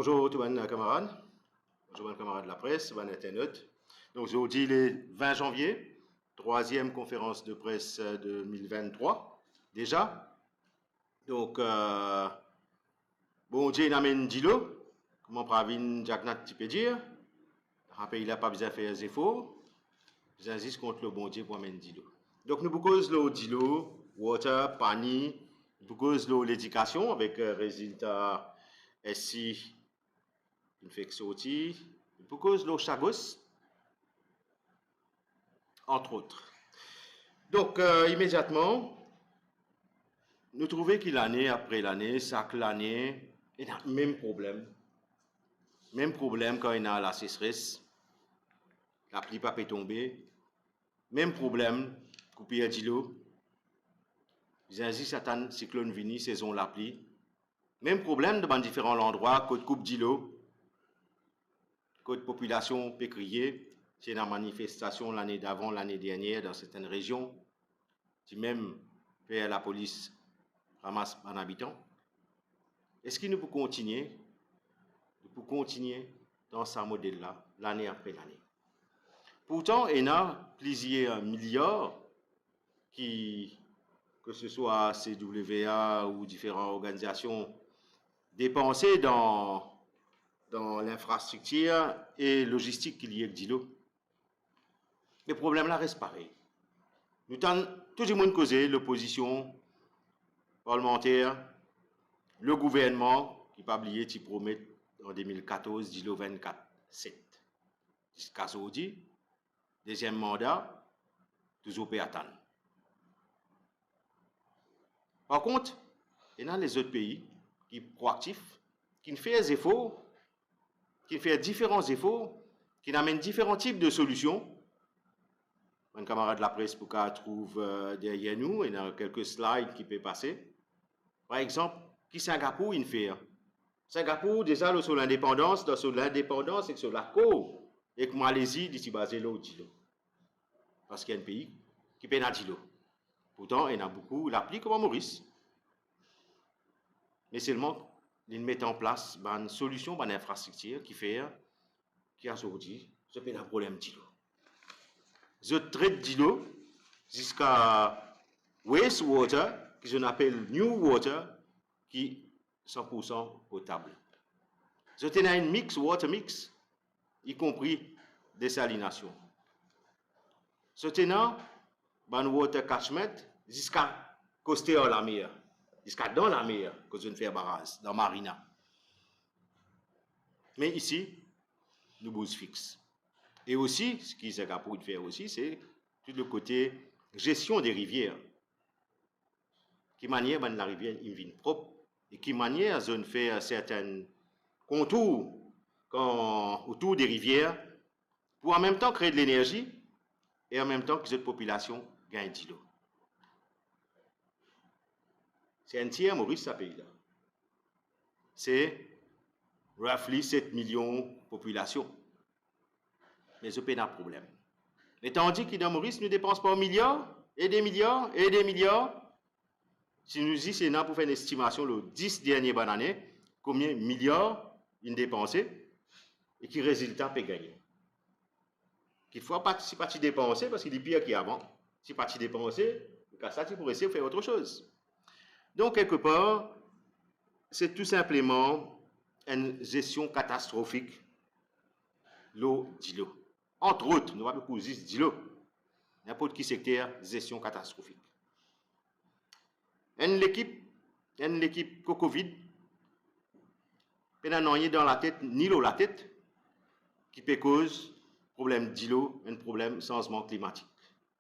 Bonjour tout le monde, camarades. Bonjour mes camarades de la presse, bon internaute. Donc aujourd'hui, le 20 janvier, troisième conférence de presse 2023, déjà. Donc, bon Dieu n'amène Dilo, comment Pravin Jagnat tu peux dire. Rappel, il n'a pas besoin de faire des efforts. J'insiste contre le bon Dieu pour amener Dilo. Donc nous proposons le Dilo, water, pani, nous proposons l'éducation avec résultat SI une fait sortir, nous proposons le chagos, entre autres. Donc immédiatement, nous trouvons que l'année après l'année, chaque année, il y a le même problème. Même problème quand il y a la sécheresse, la pluie pas peut tomber. Même problème, couper de l'eau. J'ai certains cyclones vini, saison la pluie. Même problème dans différents endroits, côte coupe d'îlot, côte population peut crier. C'est une manifestation l'année d'avant, l'année dernière, dans certaines régions. Si même la police ramasse un habitant. Est-ce qu'il nous peut continuer? Nous pouvons continuer dans ce modèle-là, l'année après l'année. Pourtant, il y a plusieurs milliards qui, que ce soit CWA ou différentes organisations, dépensés dans l'infrastructure et logistique qu'il y a d'îlot. Le problème là reste pareil. Nous avons tout le monde causé, l'opposition parlementaire, le gouvernement, qui n'a pas oublié, qui promet en 2014, d'îlot 24-7. Jusqu'à aujourd'hui, deuxième mandat, toujours peut attendre. Par contre, il y a les autres pays qui sont proactifs, qui font des efforts, qui font différents efforts, qui amènent différents types de solutions. Un camarade de la presse pour qu'on trouve derrière nous, il y a quelques slides qui peuvent passer. Par exemple, qui Singapour il fait? Singapour, déjà, sur l'indépendance, et sur la cour, et que Malaisie, il est basé là, parce qu'il y a un pays qui peut être là. Pourtant, il y en a beaucoup, l'appli comme Maurice. Mais seulement, ils mettent en place une solution, une infrastructure qui fait, qui a aujourd'hui, ce n'est pas un problème d'îlot. Je traite d'îlot jusqu'à wastewater, que je appelle new water, qui est 100% potable. Je tenais une water mix, y compris désalination. Je tenais un water catchment jusqu'à coster la mer, jusqu'à dans la mer, que je ne fais barrage, dans Marina. Mais ici, nous bousons fixe. Et aussi, ce qu'ils sont capables de faire aussi, c'est tout le côté gestion des rivières. Qui manière la rivière est propre et qui manière zone faire certains contours autour des rivières pour en même temps créer de l'énergie et en même temps que cette population gagne de l'eau. C'est un tiers Maurice, ce pays-là. C'est roughly 7 millions de population. Mais ce pays n'a pas de problème. Mais tandis que dans Maurice, nous ne dépensons pas milliards, et des milliards, et des milliards. Si nous disons c'est là pour faire une estimation, les 10 dernières années, combien de milliards ils dépensé et qui résultat peut gagner. Qu'il faut pas si pas dépenser parce qu'il est pire qu'avant. Si pas dépenser, ça tu pourrais essayer de faire autre chose. Donc quelque part, c'est tout simplement une gestion catastrophique l'eau d'îlot. Entre autres, nous avons beaucoup d'îlot. N'importe qui secteur, gestion catastrophique. L'équipe Covid, n'a rien dans la tête, ni l'eau la tête, qui peut cause problème d'îlot, un problème changement climatique.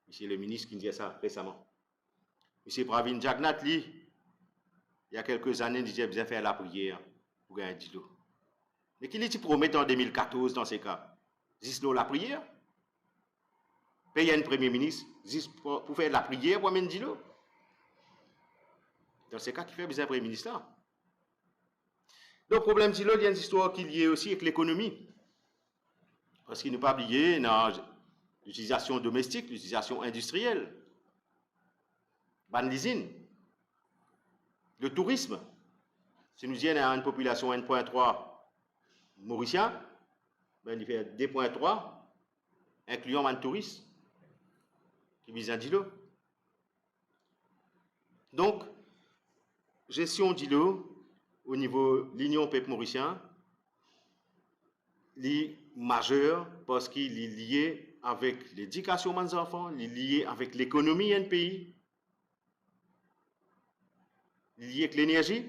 Monsieur le ministre qui disait ça récemment. Monsieur Pravin Jagnat, il y a quelques années, il disait bien faire la prière pour gagner d'îlot. Mais qu'il est promet en 2014 dans ces cas? Juste la prière? Payer un premier ministre juste pour faire la prière pour amener d'îlot? Dans ces cas, qui fait besoin de premier ministre là? Donc, le problème d'îlot, il y a une histoire qui est liée aussi avec l'économie. Parce qu'il ne faut pas oublier l'utilisation domestique, l'utilisation industrielle, l'usine, le tourisme. Si nous disons à une population 1,3 mauricien, ben, il fait 2,3, incluant un touriste qui vise un dilo. Donc, gestion d'îlot au niveau de l'Union peuple mauricien, est majeur parce qu'il est lié avec l'éducation des enfants, il est lié avec l'économie d'un pays, il est lié avec l'énergie.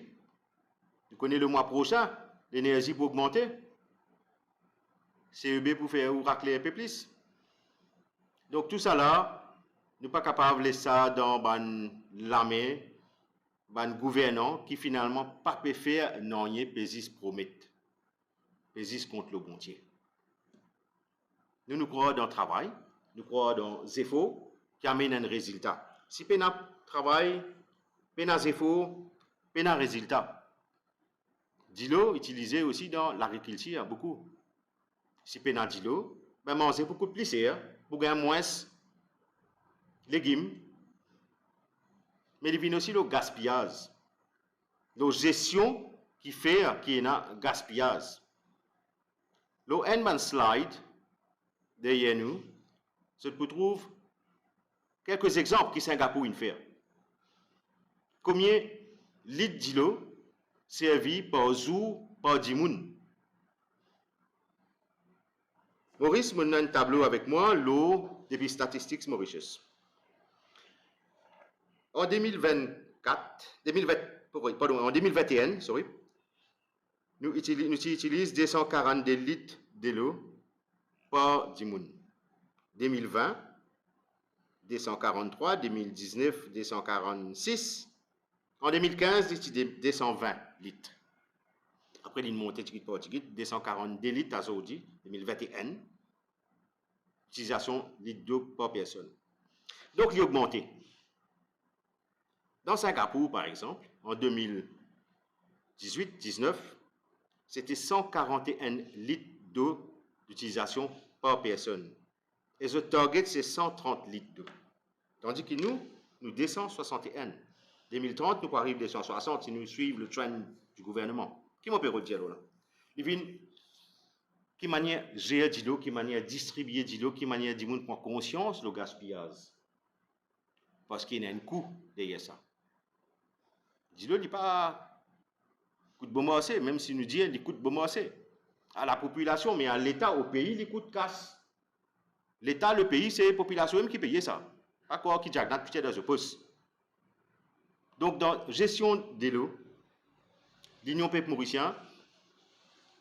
Vous connaissez le mois prochain, l'énergie pour augmenter. CEB pour faire ou racler un peu plus. Donc tout ça là, nous ne sommes pas capables de laisser ça dans l'armée, dans le gouvernement qui finalement pas peut faire non rien pésis promettre. Pésis contre le bon Dieu. Nous croyons dans le travail, nous croyons dans les efforts qui amènent un résultat. Si nous travail, nous efforts, nous un résultat. Dilo utilisé aussi dans l'agriculture beaucoup. Si nous avons dilo, ben manger beaucoup de plaisir, pour gagner moins légumes, mais il vient aussi le gaspillage, la gestion qui fait qu'il y a gaspillage. Le endman slide derrière nous, se trouve quelques exemples qui Singapour fait. Combien de litres d'îlot servis par jour par 10 moun? Maurice m'a un tableau avec moi, l'eau depuis Statistics Mauritius. En 2021, nous utilisons 242 litres d'eau par 10 moun. 2020, 243, 2019, 246. En 2015, c'était 220 litres. Après, il monte petit par petit, 242 litres à aujourd'hui, 2021. Utilisation de litres d'eau par personne. Donc, il a augmenté. Dans Singapour, par exemple, en 2018-19, c'était 141 litres d'eau d'utilisation par personne. Et le target, c'est 130 litres d'eau. Tandis que nous descendons 61. 2030, nous arrivons à 260 si nous suivons le trend du gouvernement. Qui m'en peut redire là? Il vient qui manière gérer de l'eau, qui manière distribuer de l'eau, qui manière de prendre conscience du gaspillage. Parce qu'il y a un coût derrière ça. De l'eau n'est pas coût de bon marché, même si nous disons qu'il coûte bon marché. À la population, mais à l'État, au pays, il coûte casse. L'État, le pays, c'est la population même qui paye ça. Pas quoi qui jagne dans ce poste. Donc, dans la gestion de l'eau, l'Union peuple mauricien,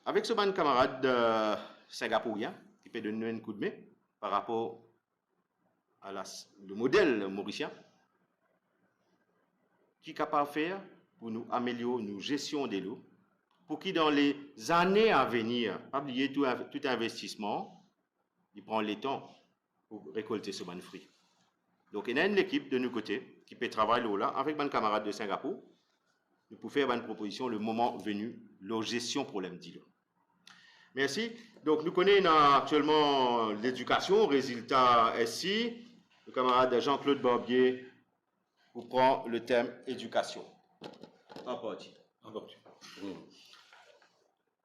avec ce bon camarade singapourien, qui peut donner un coup de main par rapport à le modèle mauricien, qui est capable de faire pour nous améliorer nos gestion de l'eau, pour qui dans les années à venir, pas oublier tout investissement, il prend le temps pour récolter ce bon fruit. Donc, il y a une équipe de nos côtés qui peut travailler là avec mes camarades de Singapour. Nous pouvons faire une proposition le moment venu, la gestion problème d'îlot. Merci. Donc, nous connaissons actuellement l'éducation, résultat SI. Le camarade Jean-Claude Barbier vous prend le thème éducation. En partie.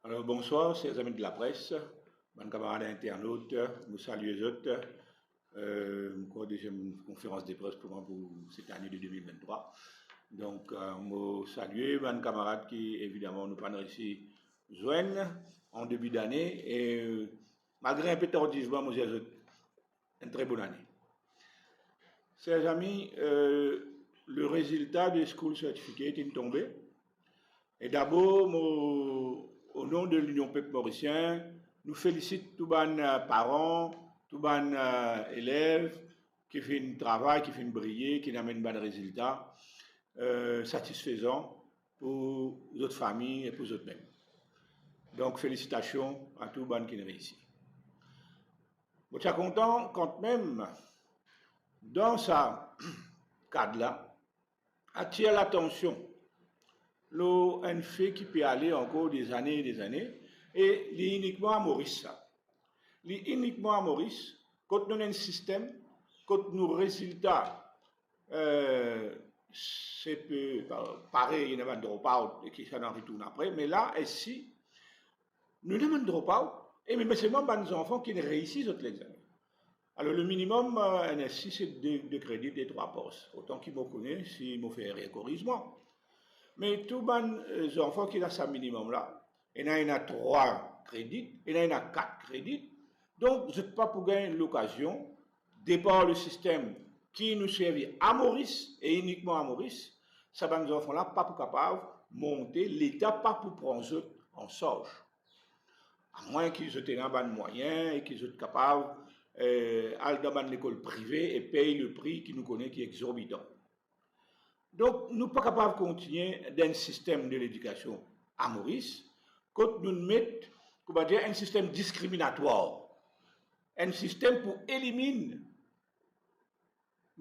Alors, bonsoir, chers amis de la presse, mes camarades internautes, nous saluons les autres. Encore deuxième conférence de presse pour cette année de 2023. Donc, je salue mes camarades qui, évidemment, nous pas réussi à joindre en début d'année. Et malgré un peu tardivement, nous avons une très bonne année. Chers amis, le résultat du School Certificate est tombé. Et d'abord, au nom de l'Union peuple mauricien, nous félicitons tous les parents, tous les élèves qui font un travail, qui font briller, qui amènent des résultats satisfaisants pour les autres familles et pour les autres mêmes. Donc, félicitations à tous les qui ont réussi. Je suis content quand même, dans ce cadre-là, attirer l'attention. Un fait qui peut aller encore des années et des années, et uniquement à Maurice. Uniquement à Maurice, quand nous avons un système, quand nos résultats, c'est peu pareil, il y a un drop-out qui s'en retourne après, mais là, ici, nous n'avons drop-out, et mais c'est même des enfants qui réussissent l'examen. Alors, le minimum NSI, c'est de crédit des 3 postes. Autant qu'ils me connaissent, s'ils me font rien, corrigement. Mais tous les enfants qui ont ce minimum-là, il y en a 3 crédits, il y en a 4 crédits. Donc, je ne pas pour gagner l'occasion, départ le système qui nous servit à Maurice, et uniquement à Maurice, ça va nous enfants-là pas pour capable de monter, l'État pas pour prendre en charge. À moins qu'ils aient un ban moyen et qu'ils soient capables d'aller dans l'école privée et payer le prix qui nous connaît qui est exorbitant. Donc, nous ne sommes pas capables de continuer dans un système de l'éducation à Maurice quand nous mettons, comment dire, un système discriminatoire, un système pour éliminer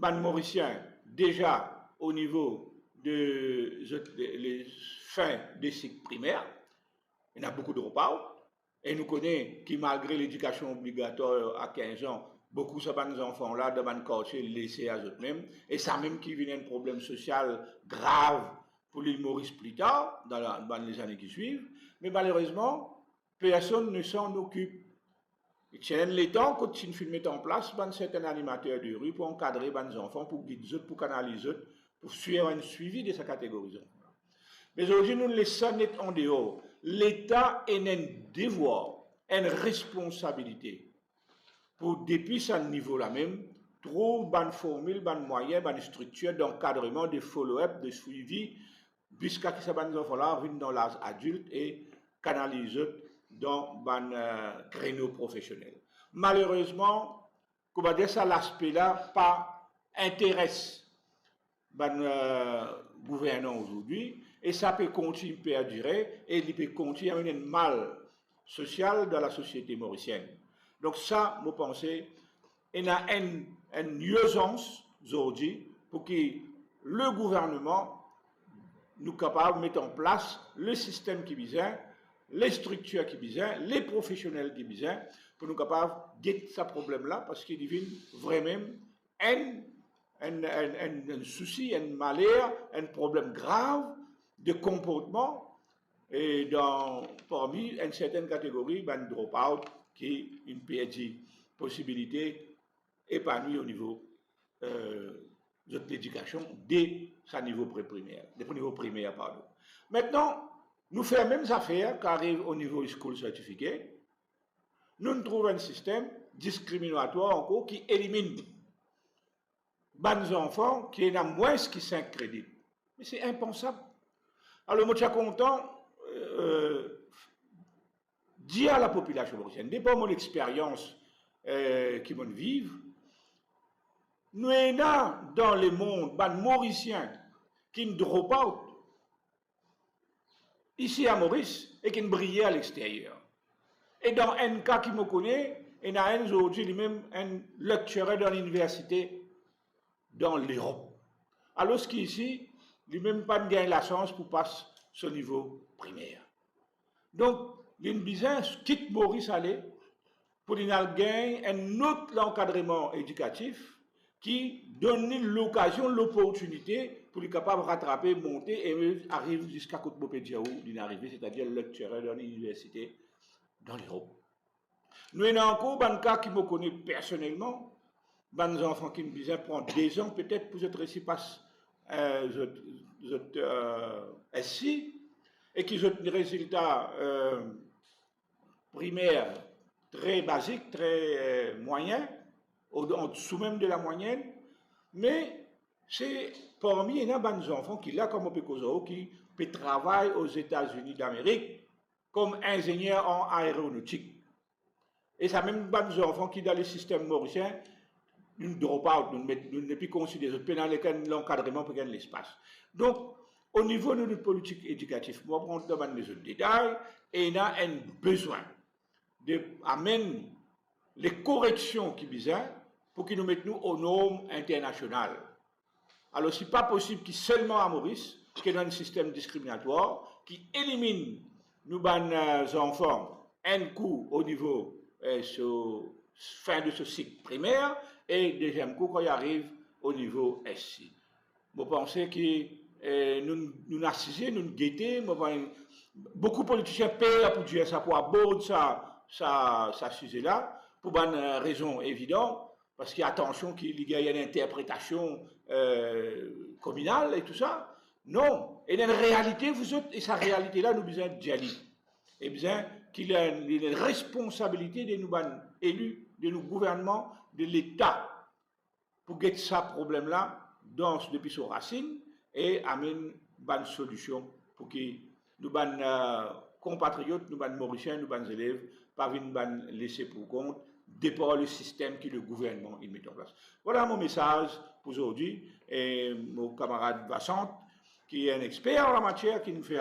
les Mauriciens déjà au niveau de les fins des cycles primaires. Il y a beaucoup de repas. Et nous connaissons que malgré l'éducation obligatoire à 15 ans, beaucoup de ces enfants-là demandent quartier laissés à eux-mêmes. Et ça même qui vient un problème social grave pour les Maurice plus tard, dans les années qui suivent. Mais malheureusement, personne ne s'en occupe. Et c'est les temps quand ils mettent en place certains animateurs de rue pour encadrer les enfants, pour guider, pour canaliser, pour suivre un suivi de sa catégorie. Mais aujourd'hui, nous laissons net en dehors. L'État a un devoir, une responsabilité pour, depuis ce niveau-là même, trouver une formule, une moyen, une structure d'encadrement, de follow-up, de suivi, jusqu'à ce que ces enfants-là viennent dans l'âge adulte et canalisent dans un créneau professionnel. Malheureusement, comment dire ça, l'aspect-là pas intéresse les gouvernants aujourd'hui, et ça peut continuer à perdurer, et il peut continuer à amener un mal social dans la société mauricienne. Donc ça, je pense, il y a une urgence aujourd'hui pour que le gouvernement nous capable de mettre en place le système qui besoin, les structures qui besoin, les professionnels qui besoin, pour nous capables de guetter ce problème-là, parce qu'il devient vraiment un souci, un malheur, un problème grave de comportement et parmi une certaine catégorie, ben drop-out qui une PhD possibilité épanouie au niveau de l'éducation dès sa niveau primaire, pardon. Maintenant, nous faisons les mêmes affaires qui arrivent au niveau school certificate. Nous trouvons un système discriminatoire encore qui élimine les enfants qui ont moins que 5 crédits. Mais c'est impensable. Alors, moi, je suis content dire à la population mauricienne, dès mon expérience qui m'en vivent, nous avons dans le monde des Mauriciens qui ne drop out ici à Maurice et qui ne brillent à l'extérieur. Et dans un cas qui me connaît, il y a un aujourd'hui lui-même un lecturer dans l'université dans l'Europe. Alors qu'ici, lui-même pas gagné la chance pour passer ce niveau primaire. Donc, il business quitte Maurice aller pour gagner un autre encadrement éducatif qui donne l'occasion, l'opportunité pour être capable de rattraper, monter et arriver jusqu'à Côte-Mopédia où il est arrivé, c'est-à-dire le lecturer dans l'université dans l'Europe. Nous avons encore un cas qui me connaît personnellement, des enfants qui me disaient prendre 2 ans peut-être pour être ici passe SI et qui ont des résultats primaires très basiques, très moyens, en dessous même de la moyenne, mais c'est parmi les enfants qui, là, comme Opekozo, qui peut travailler aux États-Unis d'Amérique comme ingénieur en aéronautique. Et ça même des enfants qui, dans le système mauricien, nous ne drop out, nous ne plus considérer dans l'encadrement pour gagner l'espace. Donc, au niveau de notre politique éducative, moi, on demande les autres détails, et il y a un besoin d'amener les corrections qui besoin pour qu'ils nous mettent nous aux normes internationales. Alors, ce n'est pas possible que seulement à Maurice, qu'il y ait un système discriminatoire qui élimine nos enfants un coup au niveau fin de ce cycle primaire et deuxième coup quand il arrive au niveau SI. Je pense que nous assisons, nous guettons, beaucoup de politiciens payent pour dire ça, pour aborder ça sujet-là, pour une raison évidente, parce qu'il y a attention qu'il y a une interprétation communale et tout ça. Non. Et dans la réalité, vous autres, et sa réalité-là, nous besoin d'y aller. Et besoin qu'il a une responsabilité de nous élus, de nos gouvernements, de l'État, pour guetter ce problème-là depuis ses racines et amener une solution pour que nous, compatriotes, nous, Mauriciens, nous, élèves, pas venir laisser pour compte, départ le système que le gouvernement il met en place. Voilà mon message pour aujourd'hui. Et mon camarade Vassant, qui est un expert en la matière, qui nous fait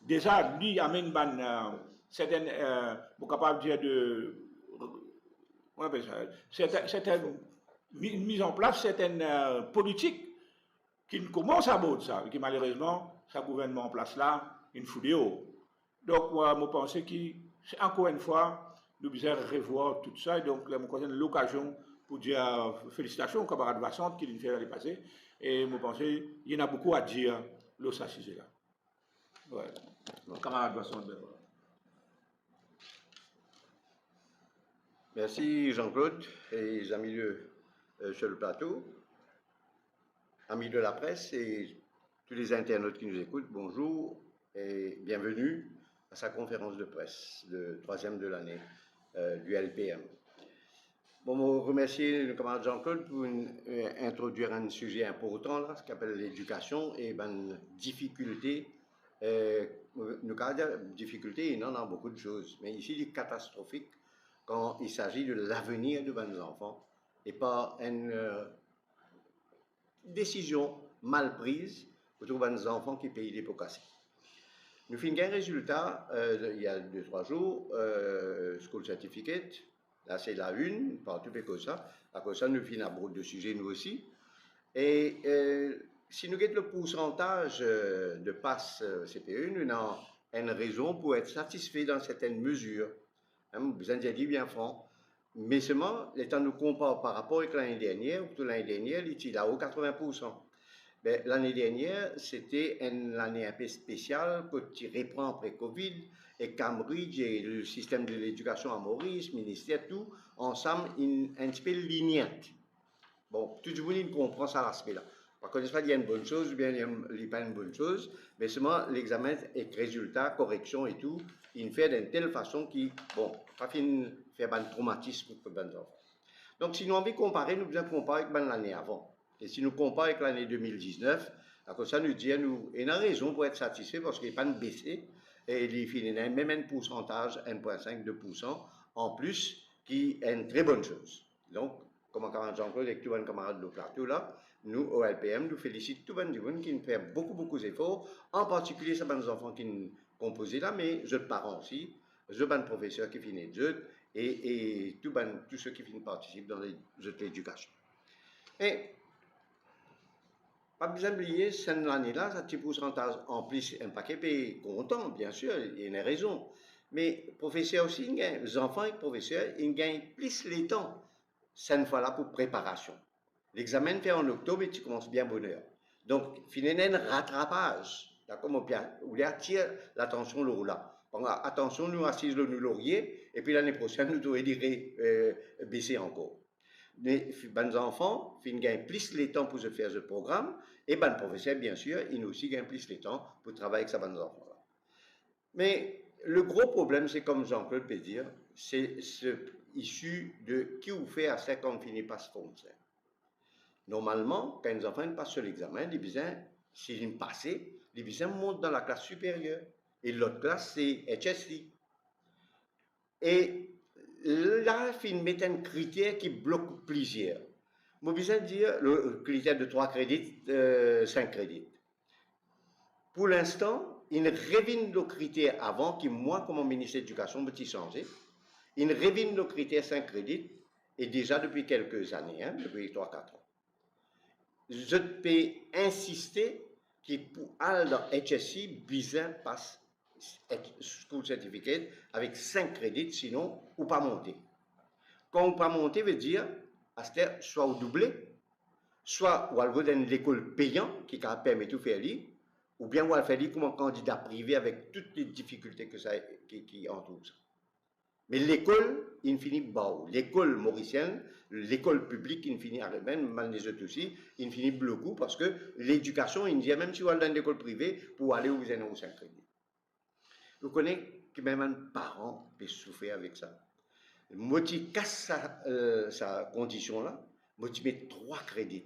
déjà, lui, amène certaines, capable de dire on appelle ça, certaines mise en place certaines politiques qui commencent à bord de ça, et qui malheureusement, ce gouvernement en place là, il fout des hauts. Donc, moi, je pense que, encore une fois, nous devons revoir tout ça, et donc, là, je concerne l'occasion pour dire félicitations au camarade Vassant qui nous fait l'année passée, et je pense qu'il y en a beaucoup à dire sur ce sujet-là. Ouais. Donc, camarade Vassant, Merci Jean-Claude et les amis sur le plateau, amis de la presse et tous les internautes qui nous écoutent, bonjour et bienvenue à sa conférence de presse, le 3e de l'année du LPM. Bon, je remercie le camarade Jean-Claude pour introduire un sujet important, là, ce qu'on appelle l'éducation et une difficulté. Nous avons difficulté, il y en a beaucoup de choses, mais ici, il est catastrophique quand il s'agit de l'avenir de nos enfants et pas une décision mal prise pour nos enfants qui payent les pots cassés. Nous finissons un résultat il y a 2-3 jours, School Certificate, là c'est la une, partout comme ça. À cause de ça, nous finissons à bord de sujet nous aussi. Et si nous avons le pourcentage de passe CPE, nous avons une raison pour être satisfait dans certaines mesures. Vous en dit bien franc. Mais seulement, l'état nous compare par rapport avec l'année dernière, où l'année dernière, il était là haut 80%. Ben, l'année dernière, c'était une année un peu spéciale, qui reprend après Covid, et Cambridge et le système de l'éducation à Maurice, ministère, tout, ensemble, un petit peu lignette. Bon, tout le monde comprend ça l'aspect-là. Par contre, il y a une bonne chose, ou bien il n'y a pas une bonne chose, mais seulement l'examen avec résultats, correction et tout, il fait d'une telle façon qui, bon, pas faire un traumatisme pour les enfants. Donc, si nous avons comparer, nous devons comparer avec l'année avant. Et si nous comparons avec l'année 2019, comme ça, nous disons, nous avons raison pour être satisfait parce qu'il n'y a pas de baissé, et il finit même un pourcentage, 1,5, 2%, en plus, qui est une très bonne chose. Donc, comme un camarade Jean-Claude et tous les camarades de plateau là, nous, au LPM, nous félicitons tous les gens qui font beaucoup d'efforts, en particulier ces enfants qui nous composent là, mais je parents aussi, je les professeurs qui finissent et tous ceux qui participent dans l'éducation. Et, pas besoin d'oublier, cette année-là, ce petit pourcentage en plus, un paquet payé content, bien sûr, il y a une raison. Mais professeurs aussi, les enfants et les professeurs, ils gagnent plus les temps, cette fois-là, pour préparation. L'examen fait en octobre et tu commences bien bonheur. Donc, finalement, un rattrapage. D'accord, on attire l'attention là. Attention, nous assise le laurier, et puis l'année prochaine, nous devons baisser encore. Les enfants, ils gagnent plus les temps pour se faire ce programme, et les professeurs, bien sûr, ils aussi gagnent plus les temps pour travailler avec ces enfants-là. Mais le gros problème, c'est comme Jean-Claude peut dire, c'est issu de qui vous fait à 5 ans finit par se foncer. Normalement, quand les enfants passent sur l'examen, s'ils passent, les montent dans la classe supérieure. Et l'autre classe, c'est HSI. Et là, ils mettent un critère qui bloque plusieurs. Je vais dire le critère de 3 crédits, 5 crédits. Pour l'instant, ils reviennent le critère avant, qui moi, comme ministre de l'Éducation, me changer. Ils reviennent le critère 5 crédits, et déjà depuis quelques années, depuis 3-4 ans. Je peux insister que pour aller dans HSI, besoin passe School Certificate avec 5 crédits, sinon, ou pas monter. Quand on pas monter, veut dire, soit au doublé, soit ou à l'école payant, qui permet de tout faire, ou bien on va le faire comme un candidat privé avec toutes les difficultés que ça, qui entourent ça. Mais l'école, il finit bas. L'école mauricienne, l'école publique, il finit à même les autres aussi, il finit beaucoup parce que l'éducation, il dit même si vous allez dans l'école privée, pour aller où vous êtes au 5 crédits. Vous connaissez que même un parent peut souffrir avec ça. Moi, je casse sa condition-là, moi, je mets 3 crédits.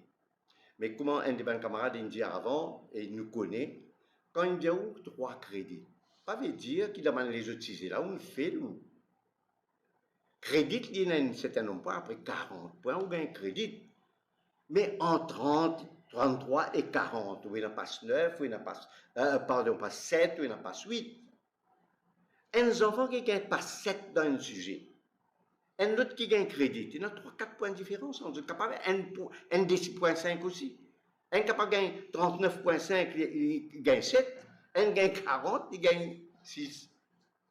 Mais comment un de mes camarades il dit avant, et il nous connaît, quand il dit 3 crédits, ça veut dire qu'il demande les autres 6 là, on fait nous. Crédit, il y a un certain nombre, après 40 points, ou un crédit. Mais en 30, 33 et 40, où il en passe 9, où il en passe, pardon, pas 7, où il en passe 8. Un enfant qui gagne pas 7 dans un sujet, un autre qui gagne crédit, il y a 3-4 points de différence. On est capable un des 6,5 aussi. Un capable de gagner 39,5, il gagne 7. Un gagne 40, il gagne 6.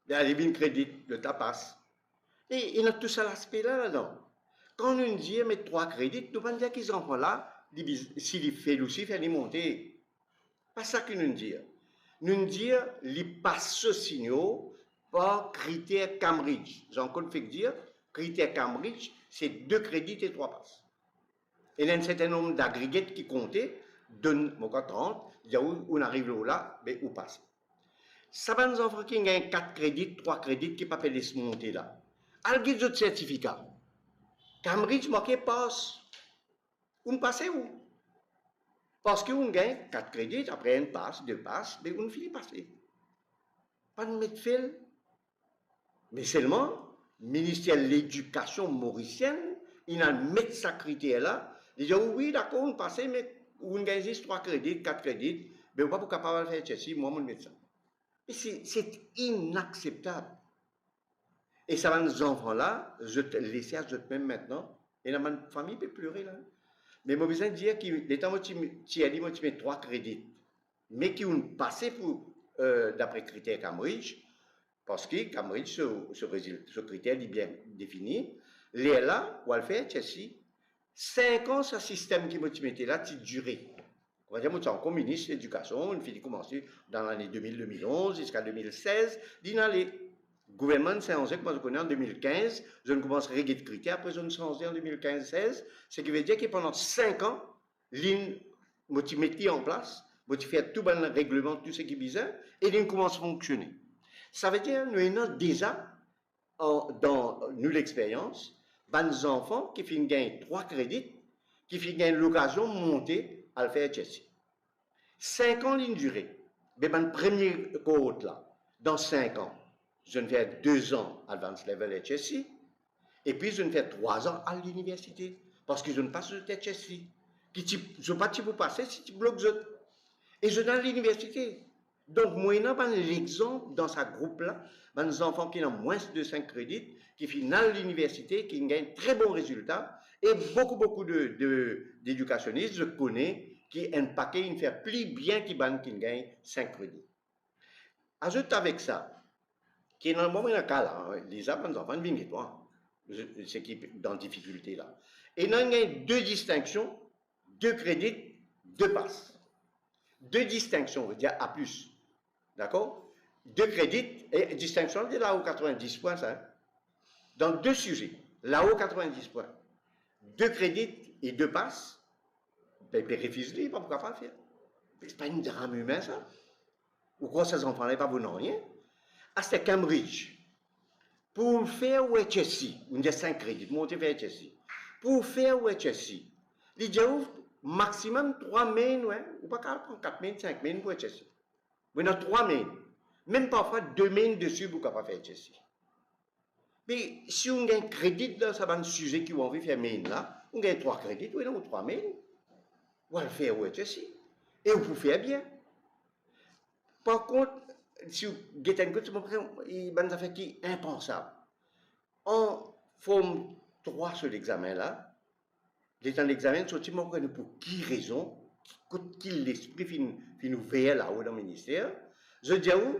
Il y a les crédits, le tas passe. Et il y a tout ça l'aspect là-dedans. Quand on dit, mais 3 crédits, nous ne pouvons pas dire qu'ils enfants là, s'ils font aussi, faire les monter. Pas ça que nous disons. Nous disons, ils passent ce signal par critère Cambridge. J'ai encore fait dire, critère Cambridge, c'est 2 crédits et 3 passes. Et il y a un certain nombre d'agrégats qui comptaient, donne 30, on arrive là, mais où passe. Ça va nous enfants qui gagnent 4 crédits, 3 crédits, qui ne peuvent pas se monter là. Alors, il y a d'autres certificats. Cambridge, marqué passe. On passe où? Parce qu'on gagne 4 crédits, après une passe, 2 passes, mais on finit passer. Pas de mettre fil. Mais seulement, le ministère de l'Éducation mauricienne, il a mis ce critère-là. Il dit, oui, d'accord, on passe, mais on gagne juste 3 crédits, 4 crédits, mais on ne peut pas capable de faire ceci, moi, je mets ça. Mais c'est inacceptable. Et ça va nos enfants-là, je te laisse à même maintenant, et ma famille peut pleurer là. Mais moi, besoin de dire que l'état, tu as dit, moi, tu mets 3 crédits, mais qui ont passé pour, d'après critère Cambridge, parce que Cambridge, ce critère est bien défini, les là, on va le faire, tu sais, 5 ans, ce système qui m'a mis là, tu duré. On va dire, moi, je suis encore ministre de l'Éducation, on finit commencer dans l'année 2000-2011 jusqu'à 2016, d'inaller. Le gouvernement s'est lancé, comme je connais, en 2015. Je ne commence à régler de critères. Après, je ne suis lancé en 2015-16. Ce qui veut dire que pendant 5 ans, l'IN m'a mis en place, m'a fait tout le règlement, tout ce qui est bizarre, et l'IN commence à fonctionner. Ça veut dire que nous avons déjà, dans nous l'expérience, des enfants qui finissent gagner 3 crédits, qui finissent gagner l'occasion de monter à le faire HSI. 5 ans d'une durée. Mais le premier cohorte là, dans 5 ans, je ne fais 2 ans Advanced Level HSC, et puis je ne fais 3 ans à l'université, parce que je ne passe le HSC. Je ne pas pour passer si tu bloques. Et je suis à l'université. Donc, moi, je pas l'exemple dans ce groupe-là, des enfants qui ont moins de 5 crédits, qui finissent à l'université, qui gagnent très bons résultats, et beaucoup d'éducationnistes, je connais, qui ont un paquet, ils font plus bien qu'ils gagnent 5 crédits. Ajoute avec ça, qui est dans le moment dans le cas là, les enfants viennent toi, ce qui est dans difficulté là. Et nous avons 2 distinctions, 2 crédits, 2 passes. 2 distinctions, veut dire A+. D'accord? 2 crédits et distinction de là-haut 90 points, ça. Dans 2 sujets, là-haut 90 points. 2 crédits et 2 passes, ben, ils refusent, pas pourquoi pas faire. C'est pas une drame humain, ça. Ou quoi, ces enfants-là, pas bon rien. Ah, c'est Cambridge. Pour faire au HSI, on dit 5 crédits, monter vers HSI. Pour faire au HSI, il y a maximum 3 mains, ouais, ou pas 4 mains, 5 mains pour HSI. On a 3 mains. Même parfois 2 mains dessus pour ne pas faire HSI. Mais si on gagne crédit dans ce sujet qui ont envie de faire main là, on gagne 3 crédits, on a 3 mains. On va le faire au HSI. Et on peut faire bien. Par contre, si vous avez un coup, il y a des affaires qui sont impensables. En forme 3 sur l'examen là, dans l'examen, sorti pour qui raison, qui l'esprit qui nous veille là-haut dans le ministère. Je dis à vous,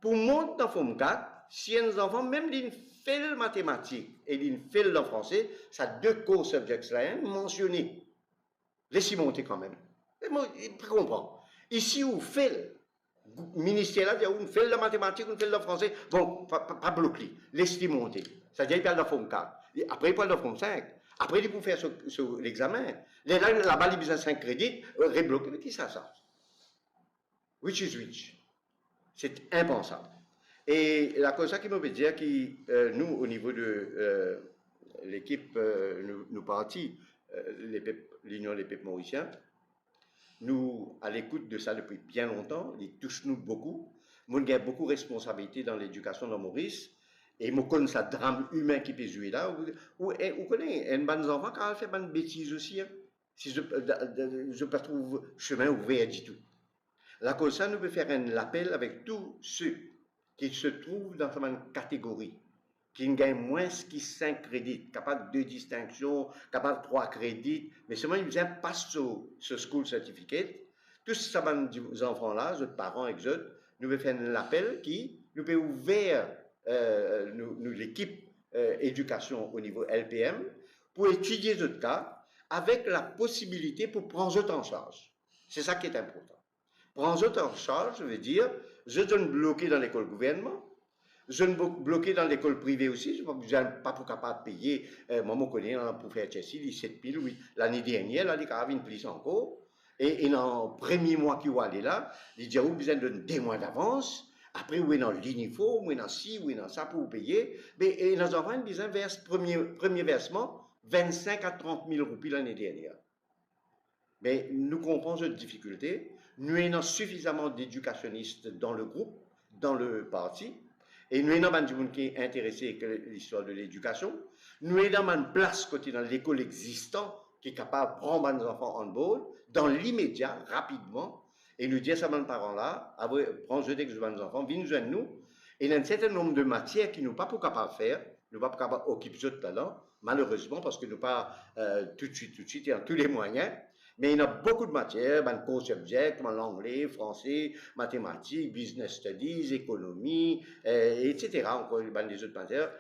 pour monter dans forme 4, si un enfant, même d'une fait mathématiques et d'une fait le français, ça 2 co-subjects là, mentionnés. Laissez monter quand même. Et moi, je comprends. Ici, on fait le ministère là, on fait la mathématique, on fait le français, bon, pas bloqué, laissez monter. C'est-à-dire, il parle de forme 4. Après, il parle de forme 5. Après, il peut faire l'examen. Là-bas, il a 5 crédits, rebloqué, mais qui ça? Which is which? C'est impensable. Et la chose qui me veut dire que nous, au niveau de l'équipe, nous partis, l'Union des peuples mauriciens, nous, à l'écoute de ça depuis bien longtemps, il touche nous beaucoup. Nous avons beaucoup de responsabilités dans l'éducation de Maurice. Et nous connaissons ça drame humain qui peut jouer là. Vous connaissez un bon enfant quand il fait une bêtise aussi. Hein? Si je ne trouve chemin ouvert du tout. La cause ça, nous pouvons faire un appel avec tous ceux qui se trouvent dans cette catégorie, qui gagnent moins que 5 crédits, capables de 2 distinctions, capables de 3 crédits, mais seulement ils passent ce school certificate. Tous ces enfants-là, les parents et eux, nous pouvons faire un appel qui nous peut ouvrir l'équipe éducation au niveau LPM pour étudier ce cas avec la possibilité pour prendre eux en charge. C'est ça qui est important. Prendre eux en charge, je veux dire, je donne bloqué dans l'école gouvernement, je ne bloqué dans l'école privée aussi, je ne suis pas pour capable de payer, moi je connais pour faire Chelsea, les 7 000, oui, l'année dernière, là, les carabines plus encore, et dans le premier mois qui va aller là, ils disent, vous avez besoin de 2 mois d'avance, après, vous êtes dans l'uniforme, vous êtes dans ci, vous êtes dans ça pour vous payer, mais et nos enfants, ils ont versé premier versement, 25 à 30 000 roupies l'année dernière. Mais nous comprenons cette difficulté. Nous avons suffisamment d'éducationnistes dans le groupe, dans le parti, et nous avons des gens qui sont intéressés à l'histoire de l'éducation. Nous avons une place côté dans l'école existante qui est capable de prendre nos enfants en board dans l'immédiat, rapidement, et nous dire à ces parents-là, prendre nos enfants, venez nous nous, et il y a un certain nombre de matières qui nous ne sommes pas capables de faire, nous ne sommes pas capables d'occuper ce talent, malheureusement, parce que nous ne sommes pas tout de suite, dans tous les moyens. Mais il y a beaucoup de matières, de cours subjects comme l'anglais, français, mathématiques, business studies, économie, etc. Encore des autres matières,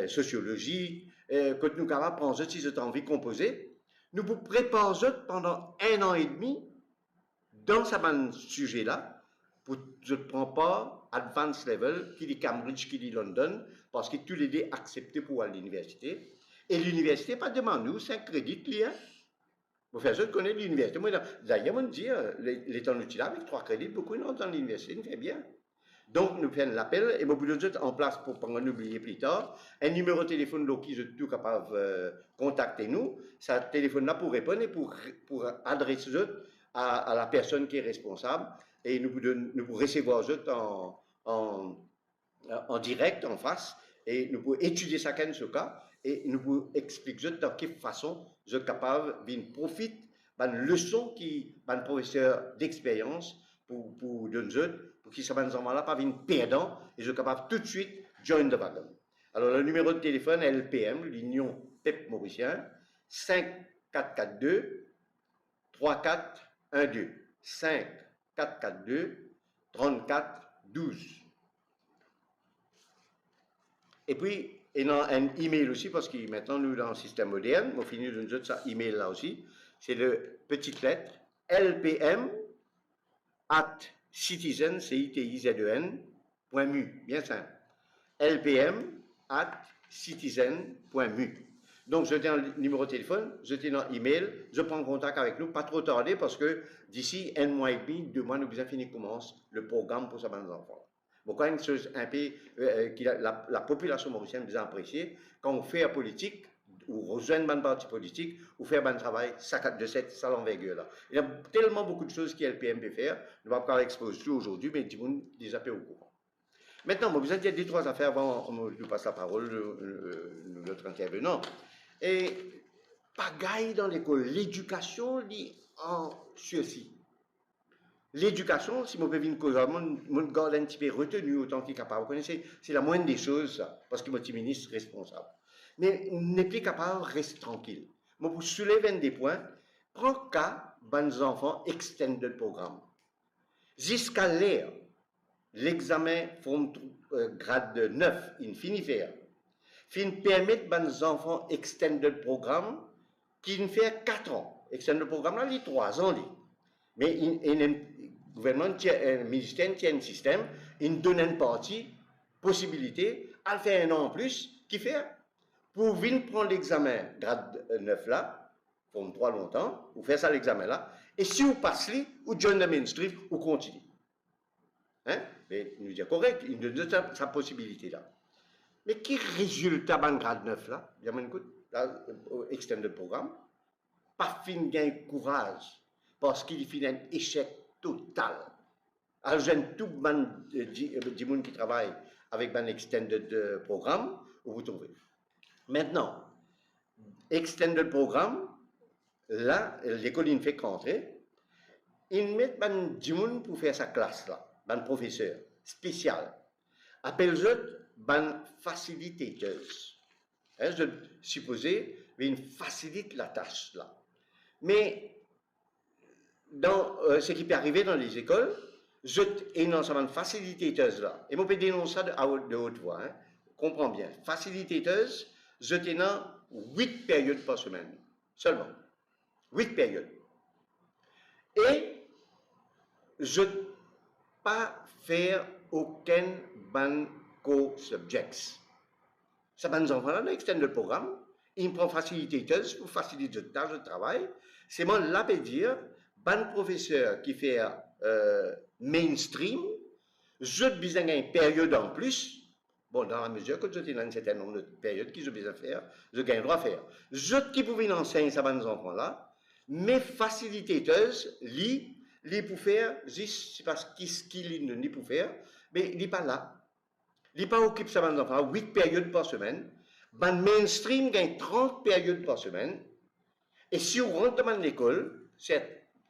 sociologie, que nous sommes capables de prendre si vous avez envie de composer. Nous vous préparons pendant 1 an et demi dans ce sujet-là, pour ne prendre pas advanced level, qui dit Cambridge, qui dit London, parce que tous les deux acceptés pour aller à l'université. Et l'université, pas demande nous 5 crédits, lien. Vous faites ça, vous connaissez l'université. Moi, d'ailleurs, on dit, les temps utiles avec 3 crédits, beaucoup dans l'université, nous fait bien. Donc, nous faisons l'appel et nous pouvons en place pour pas oublier plus tard. Un numéro de téléphone qui est tout capable de contacter nous. Ce téléphone-là pour répondre et pour adresser à la personne qui est responsable. Et nous pouvons recevoir en direct, en face. Et nous pouvons étudier chacun de ce cas. Et nous pouvons expliquer dans quelle façon je suis capable de profiter de leçon qui un professeur d'expérience pour donner pour qu'ils soient là pas venir perdant et je suis capable tout de suite join the wagon. Alors le numéro de téléphone LPM, l'Union PEP Mauricien, 5442 3412 5442 3412. Et puis et dans un email aussi, parce que maintenant nous dans le système moderne, on finit de nous donner ça email là aussi, c'est le petite lettre lpm@citizen, CITIZEN.mu, bien simple. lpm@citizen.mu. Donc je tiens le numéro de téléphone, je tiens dans l'email, je prends contact avec nous, pas trop tarder, parce que d'ici 1 mois et demi, 2 mois, nous avons fini commence le programme pour ça nos enfants. Pourquoi une chose un peu que la population mauricienne vous a apprécié, quand on fait la politique, ou rejoindre un parti politique, ou faire un travail de cette salle envergure-là. Il y a tellement beaucoup de choses que LPM peut faire, je ne vais pas exposer tout aujourd'hui, mais tout le monde déjà peu au courant. Maintenant, vous avez dit 2-3 affaires avant je passe la parole de notre intervenant. Et pagaille dans l'école, l'éducation lit en ceci. L'éducation, si mon peux une cause, mon garde un petit peu retenu autant qu'il est capable. Vous connaissez, c'est la moindre des choses, ça, parce que mon petit ministre responsable. Mais n'est plus capable, reste tranquille. Moi, pour soulever des points, prends cas, bons enfants, extended programme. Jusqu'à l'air, l'examen forme grade 9, il finit faire. Fin permettre bons enfants extended programme qui ne fait 4 ans. Extended programme là, il 3 ans. Mais il gouvernement, le ministère tient un système, il donne une partie, possibilité, à le faire un an en plus, qui fait pour venir prendre l'examen grade 9 là, pour 3 longtemps, vous faites ça l'examen là, et si vous passez, vous joignez le mainstream, vous continuez. Hein? Mais il nous dit correct, il nous donne sa possibilité là. Mais quel résultat dans le grade 9 là? Bien, écoute, là, extended programme, pas fin gain courage, parce qu'il fait un échec total. Alors, j'aime tout le monde qui travaille avec un extended programme, vous trouvez. Maintenant, extended programme, là, l'école il fait qu'entrer, ils mettent du monde pour faire sa classe là, un professeur spécial. Appelle-le ban facilitateuse. Hein, je supposais, il facilite la tâche là. Mais dans ce qui peut arriver dans les écoles, je et non seulement facilitateuse là. Et moi je peux dénoncer ça de haute voix. Hein. Comprends bien. Facilitateuse, je tenais 8 périodes par semaine seulement. 8 périodes. Et je ne pas faire aucun ban co-subjects. Ça va nous enfants là, dans l'extended programme, il prend facilitateuse pour faciliter le tâche de travail. C'est moi là peut dire, ban professeur qui fait mainstream, je besoin d'une période en plus. Bon, dans la mesure que je tenais un certain nombre de périodes qui je besoin faire, je gagne droit à faire. Je qui pouvais enseigner ça à nos enfants là, mais facilitateuse, lui pour faire, c'est parce qu'il ne peut faire, mais il n'est pas là. Il n'est pas occupé ça nos enfants, 8 périodes par semaine. Ben mainstream gagne 30 périodes par semaine. Et si on rentre dans l'école,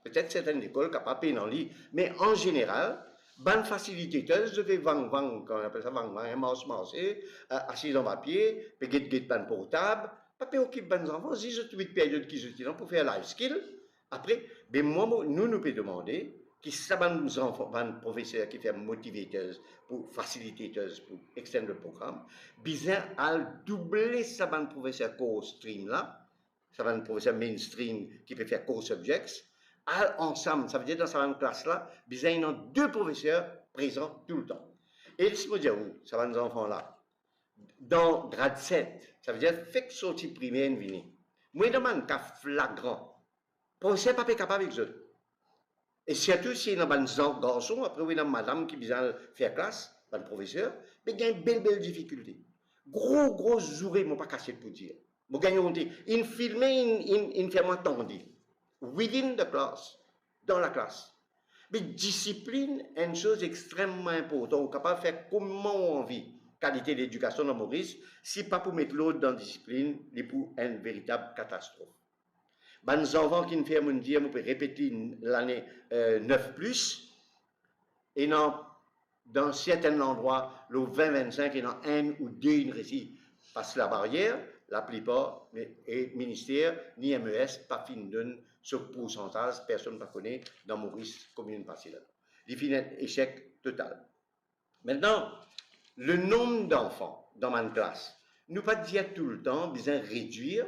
peut-être certaines écoles capables de payer lit, mais en général, ban facilitateur, je fais vang, quand on appelle ça vang, un mouse, assis dans ma pied, puis get ban portable, pas occupé ban enfants, si je 8 périodes qui se tirent pour faire life skill. Après, ben moi, nous pouvons demander qui savent nos enfants, un professeur qui fait motivateuse pour facilitateuse pour extendre le programme, bizarre à doubler ça un professeur co-stream là, ça va un professeur mainstream qui peut faire co-subjects, ensemble, ça veut dire dans sa classe là, bizarre il y a 2 professeurs présents tout le temps. Et si vous dites où, ça va nos enfants là, dans grade 7, ça veut dire fait que sortie primaire venir. Moi, dans un cas flagrant, le professeur n'est pas capable avec eux. Et surtout si il y a un garçon, après il y a une madame qui vient faire classe, un professeur, mais il y a une belle difficulté. Gros jourée, je ne pas cassé pour dire. Je gagne il filme, il fait m'entendre. Within the class, dans la classe. Mais discipline est une chose extrêmement importante. On est capable de faire comment on vit. Qualité d'éducation dans Maurice, si pas pour mettre l'autre dans la discipline, c'est pour une véritable catastrophe. Les enfants qui nous font dire, on peut répéter l'année 9+, et dans certains endroits, le 20-25, il y en a 1 ou 2 qui réussissent passe la barrière, la plupart, et ministère, ni MES, pas fin donne ce pourcentage, personne ne connaît dans Maurice, commune passée là. Il fait un échec total. Maintenant, le nombre d'enfants dans ma classe, nous pas dire tout le temps, besoin réduire.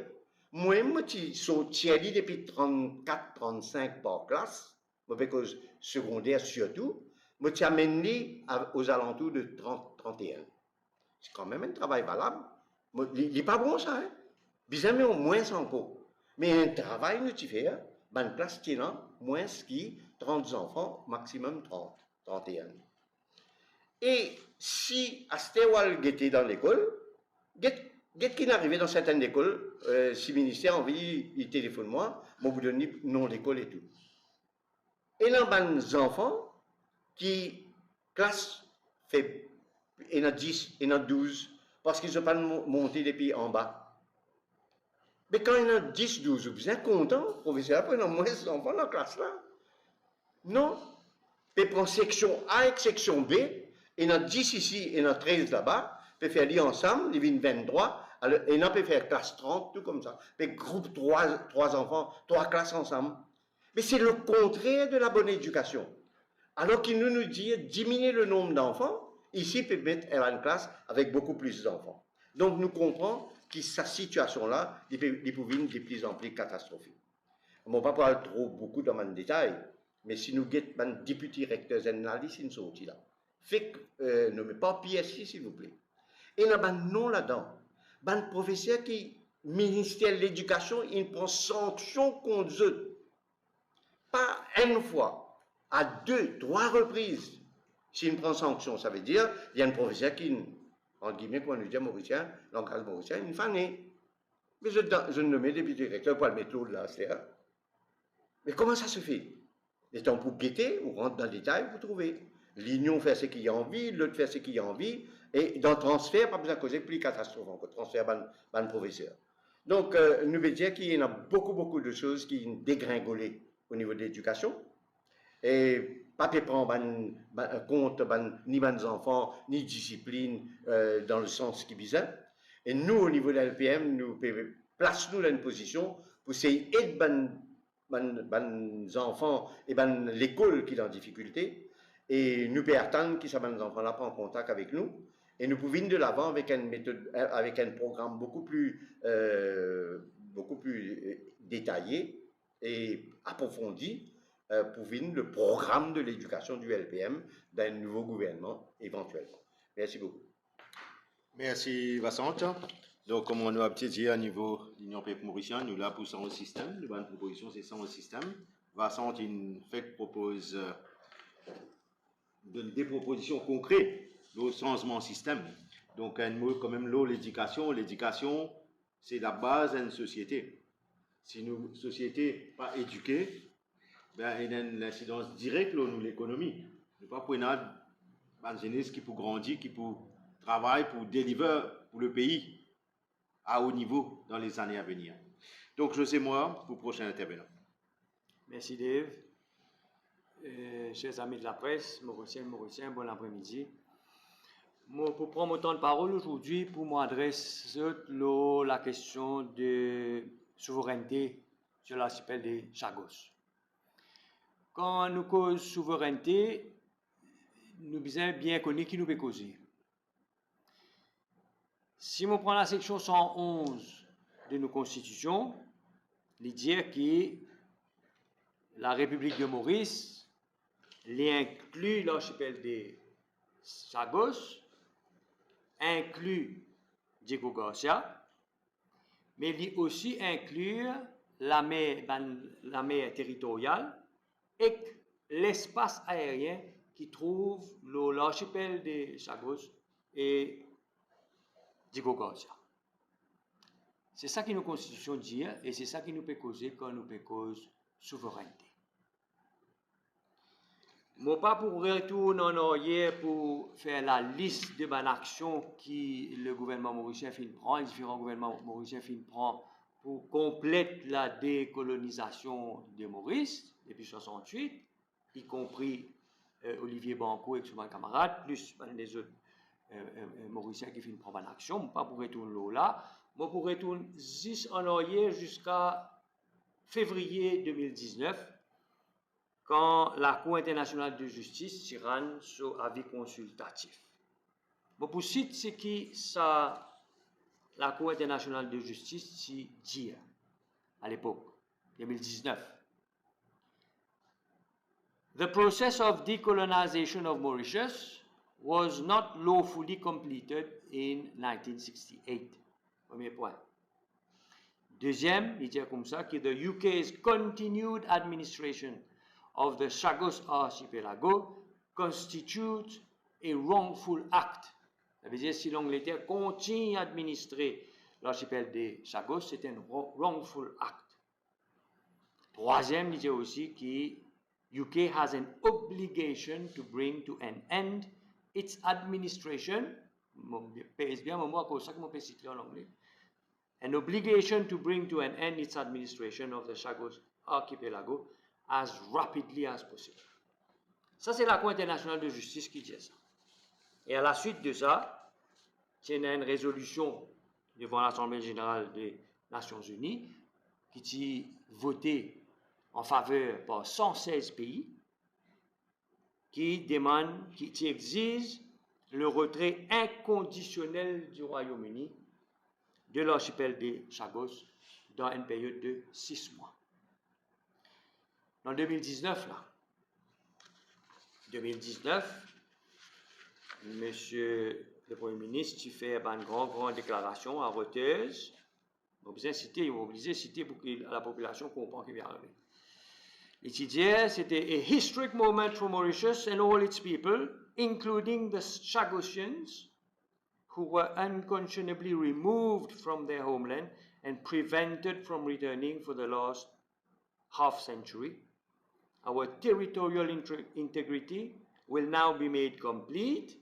Moi, je suis depuis 34-35 par classe, avec le secondaire surtout, je suis amené aux alentours de 30-31. C'est quand même un travail valable. Il n'est pas bon ça, hein? Bizarre, mais au moins 100 pots. Mais un travail, nous tu fais, une classe qui est là, moins qui 30 enfants, maximum 30, 31. Et si à ce moment était dans l'école, Qu'est-ce qui est arrivé dans certaines écoles, si le ministère a envie, il téléphone moi, vous donne nom d'école et tout. Et là, des enfants qui classe fait, il y en a 10, il y en a 12, parce qu'ils ne sont pas montés depuis en bas. Mais quand il y en a 10, 12, vous êtes content, professeur, après il y en a moins d'enfants dans la classe là. Non. Puis prendre section A et section B, il y en a 10 ici, il y en a 13 là-bas, peut faire lire ensemble, ils viennent 23, et on peut faire classe 30, tout comme ça. Puis groupe 3 enfants, 3 classes ensemble. Mais c'est le contraire de la bonne éducation. Alors qu'il nous dit diminuer le nombre d'enfants, ici, peut mettre une classe avec beaucoup plus d'enfants. Donc nous comprenons que cette situation-là, il peut devenir de plus en plus catastrophique. On ne va pas parler trop beaucoup dans le détail, Mais si nous guettons un député recteur en la liste, ils sont sortis là. Fait que, nommez pas PSI, s'il vous plaît. Et là, ben non là-dedans. Ben professeur qui, ministère de l'Éducation, il prend sanction contre eux. Pas une fois, à 2, 3 reprises. S'il prend sanction, ça veut dire, il y a un professeur qui, en guillemets, quand on dit mauricien, langage mauricien, une fanée. Mais je nommais député recteur pour le mettre l'eau de là, c'est là. Mais comment ça se fait? Les temps pour guetter, on rentre dans le détail, vous trouvez. L'union fait ce qu'il y a envie, l'autre fait ce qu'il y a envie, et dans le transfert, pas besoin de causer plus catastrophe encore, transfert ban professeur. Donc, nous veut dire qu'il y a beaucoup de choses qui ont dégringolé au niveau de l'éducation, et pas de prendre compte ni les enfants, ni discipline dans le sens qui besoin. Et nous, au niveau de la LPM, nous plaçons dans une position pour essayer d'aider les enfants et l'école qui est en difficulté, et nous pouvons attendre que ces enfants-là prennent contact avec nous, et nous pouvons de l'avant avec une méthode, avec un programme beaucoup plus détaillé et approfondi pour venir le programme de l'éducation du LPM d'un nouveau gouvernement éventuellement. Merci beaucoup. Merci Vincent. Donc, comme on a dit à niveau de l'Union peuple mauricien, nous là pour son système. La bonne proposition, c'est son système. Vincent, il propose des propositions concrètes au changement de système. Donc, un mot quand même, l'éducation. L'éducation, c'est la base d'une société. Si une société pas éduquée, ben, il y a une incidence directe sur l'économie. Ne pas prendre une jeunesse qui peut grandir, qui peut travailler, pour délivrer pour le pays à haut niveau dans les années à venir. Donc, José Moa, pour le prochain intervenant. Merci Dave. Chers amis de la presse, Mauricien, bon après-midi. Pour prendre mon temps de parole aujourd'hui, pour m'adresser la question de souveraineté sur l'archipel des Chagos. Quand nous causons souveraineté, nous devons bien connaître qui nous peut causer. Si on prend la section 111 de nos constitutions, il dit que la République de Maurice inclut l'archipel des Chagos, inclut Diego Garcia, mais il aussi inclut la mer territoriale et l'espace aérien qui trouve l'archipel des Chagos et Diego Garcia. C'est ça que nos constitutions disent et c'est ça qui nous peut causer quand nous peut causer souveraineté. Moi, pas pour retourner en arrière pour faire la liste de bonnes actions que le gouvernement mauricien prend, les différents gouvernements mauriciens prennent pour compléter la décolonisation de Maurice depuis 1968, y compris Olivier Banco et ses camarades, plus les autres Mauriciens qui prennent bonne action. Pas pour retourner là, moi pour retourner juste en arrière jusqu'à février 2019. Quand la Cour internationale de justice s'y rend sur avis consultatif. Bon, pour citer ce qui la Cour internationale de justice s'y dit à l'époque, 2019. The process of decolonization of Mauritius was not lawfully completed in 1968. Premier point. Deuxième, il dit comme ça que the UK's continued administration of the Chagos Archipelago constitute a wrongful act. Ça veut dire si l'Angleterre continue à administrer l'archipel des Chagos, c'est un wrongful act. Troisième, il dit aussi que UK has an obligation to bring to an end its administration. Pèse bien moi comme ça que je peux citer en anglais. An obligation to bring to an end its administration of the Chagos Archipelago as rapidly as possible. Ça, c'est la Cour internationale de justice qui dit ça. Et à la suite de ça, il y a une résolution devant l'Assemblée générale des Nations unies qui a voté en faveur par 116 pays qui exige le retrait inconditionnel du Royaume-Uni de l'archipel des Chagos dans une période de 6 mois. En 2019, là, 2019, Monsieur le Premier ministre, tu fais une grande déclaration à Reuters. On besoin citer, on obligé citer pour que la population comprenne qu'il vient arriver. Il disait, c'était a historic moment for Mauritius and all its people, including the Chagosians, who were unconscionably removed from their homeland and prevented from returning for the last half century. Our territorial integrity will now be made complete,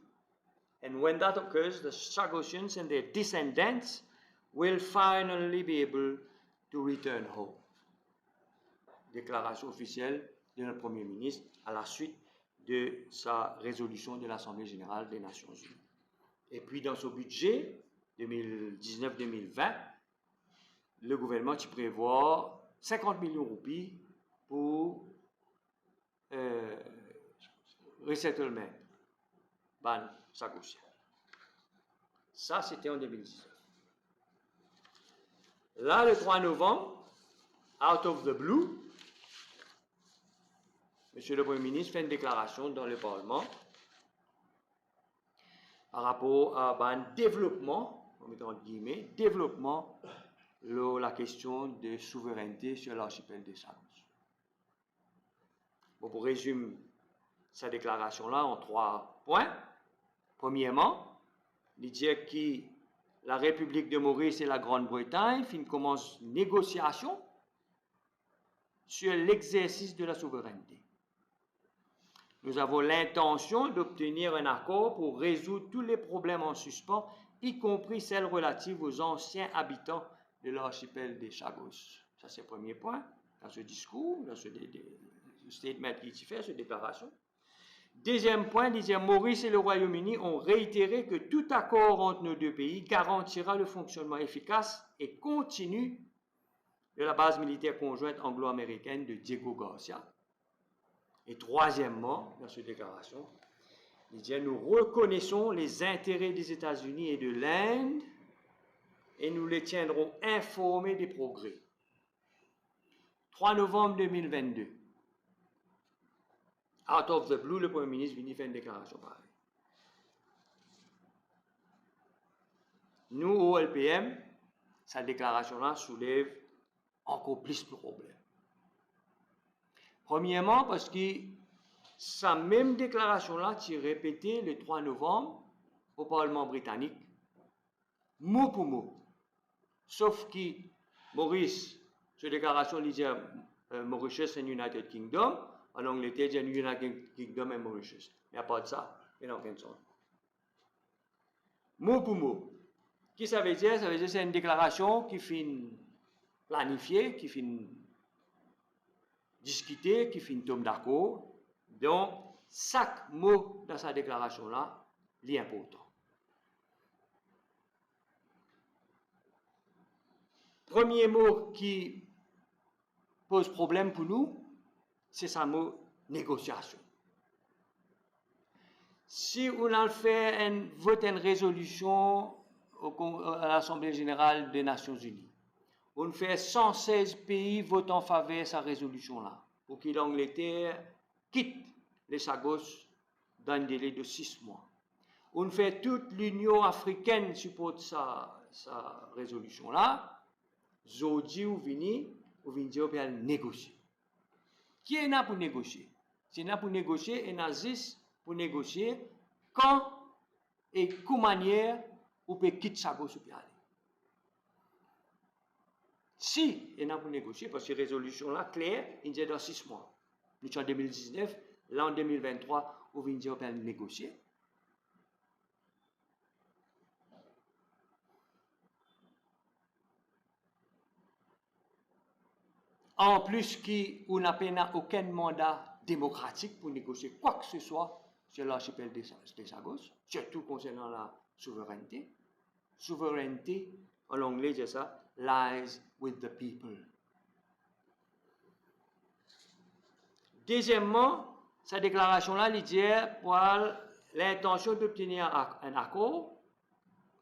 and when that occurs, the Chagosians and their descendants will finally be able to return home. Déclaration officielle de notre Premier ministre à la suite de sa résolution de l'Assemblée générale des Nations unies. Et puis dans son budget 2019-2020, le gouvernement y prévoit 50 millions de roupies pour resettlement, ban Chagosien. Ça, c'était en 2019. Là, le 3 novembre, out of the blue, Monsieur le Premier ministre fait une déclaration dans le Parlement par rapport à un développement, en mettant entre guillemets, développement, la question de souveraineté sur l'archipel des Chagos. Bon, pour résumer sa déclaration-là en 3 points. Premièrement, il dit que la République de Maurice et la Grande-Bretagne commencent une négociation sur l'exercice de la souveraineté. Nous avons l'intention d'obtenir un accord pour résoudre tous les problèmes en suspens, y compris celles relatives aux anciens habitants de l'archipel des Chagos. Ça, c'est le premier point, dans ce discours, dans ce statement qu'il fait, cette déclaration. Deuxième point, disait Maurice et le Royaume-Uni ont réitéré que tout accord entre nos deux pays garantira le fonctionnement efficace et continu de la base militaire conjointe anglo-américaine de Diego Garcia. Et troisièmement, dans cette déclaration, il dit nous reconnaissons les intérêts des États-Unis et de l'Inde et nous les tiendrons informés des progrès. 3 novembre 2022. Out of the blue, le Premier ministre vient faire une déclaration pareille. Nous, au LPM, cette déclaration-là soulève encore plus de problèmes. Premièrement, parce que sa même déclaration-là, tu répétée le 3 novembre au Parlement britannique, mot pour mot. Sauf que Maurice, cette déclaration disait Mauritius and United Kingdom, en Angleterre, il y a United Kingdom et Mauritius. Il n'y a pas de ça. Il n'y a aucun sens. Mot pour mot. Qu'est-ce que ça veut dire? Ça veut dire que c'est une déclaration qui finit planifiée, qui finit discutée, qui finit tombe d'accord. Donc, chaque mot dans sa déclaration-là est important. Premier mot qui pose problème pour nous, c'est ça mot négociation. Si on a fait un vote, une résolution à l'Assemblée générale des Nations unies, on fait 116 pays votent en faveur de cette résolution-là, pour que l'Angleterre quitte les Chagos dans un délai de 6 mois. On fait toute l'Union africaine supporte sa résolution-là. Aujourd'hui, on vient dire qu'on peut négocier. Qui est là pour négocier? C'est là pour négocier et Nazis pour négocier quand et quelle manière on peut quitter Chagos ou peut aller. Si il y a pour négocier, parce que la résolution-là, claire, il dit dans 6 mois. Nous sommes en 2019, là en 2023, on vient dire qu'on peut négocier. En plus, on n'a aucun mandat démocratique pour négocier quoi que ce soit sur l'archipel des Chagos, surtout concernant la souveraineté. Souveraineté, en anglais, c'est ça, lies with the people. Deuxièmement, cette déclaration-là, il dit pour l'intention d'obtenir un accord,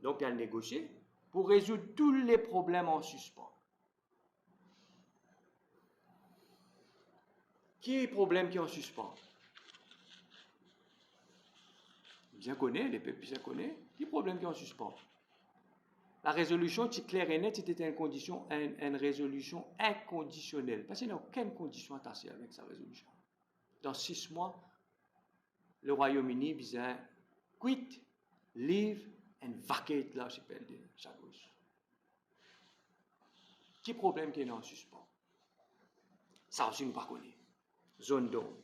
donc à négocier, pour résoudre tous les problèmes en suspens. Qui est le problème qui est en suspens? bien connaît, les peuples bien connaissent, les problèmes qui sont en suspens. La résolution, c'est clair et net, c'était une résolution inconditionnelle. Parce qu'il n'y a aucune condition attachée avec sa résolution. Dans 6 mois, le Royaume-Uni besoin quit, leave and vacate l'archipel de Chagos. Quel problème qui est en suspens? Ça aussi, nous ne connaissons pas. Zone d'ombre.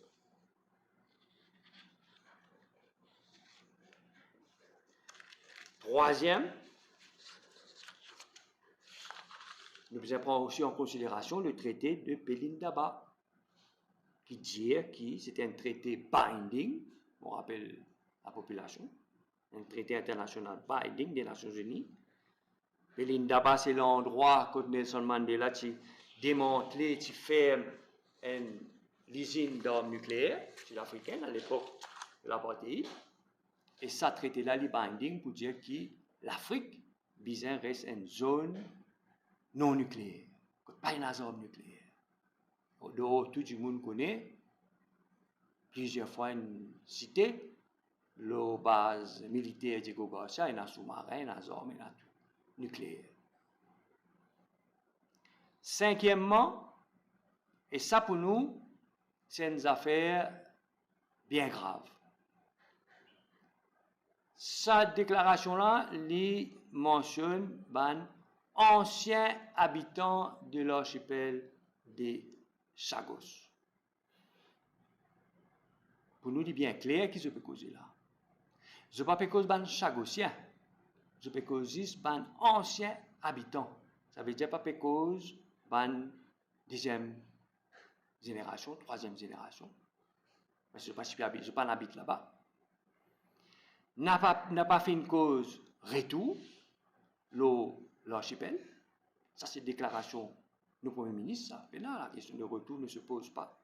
Troisième, nous devons prendre aussi en considération le traité de Pelindaba, qui dit que c'était un traité binding, on rappelle la population, un traité international binding des Nations Unies. Pelindaba, c'est l'endroit où Nelson Mandela a démantelé, a fermé l'usine d'armes nucléaires sud-africaine à l'époque de l'apartheid. Et ça traité-là, les binding, pour dire que l'Afrique, bizarre, reste une zone non nucléaire, pas une arme nucléaire. Donc, tout le monde connaît, plusieurs fois cité, la base militaire de Gogacha, il y a un sous-marin, il y a une arme nucléaire. Cinquièmement, et ça pour nous, c'est une affaire bien grave. Cette déclaration-là, il mentionne les anciens habitants de l'archipel de Chagos. Pour nous, il est bien clair qui se peut causer là. Je ne peux pas causer les Chagosiens. Je peux causer les anciens habitants. Ça veut dire pas cause les deuxième génération, troisième génération. Parce que je ne pas habite là-bas. N'a pas fait une cause retour, l'archipel. Ça, c'est une déclaration du Premier ministre. Ça. Mais là, la question de retour ne se pose pas.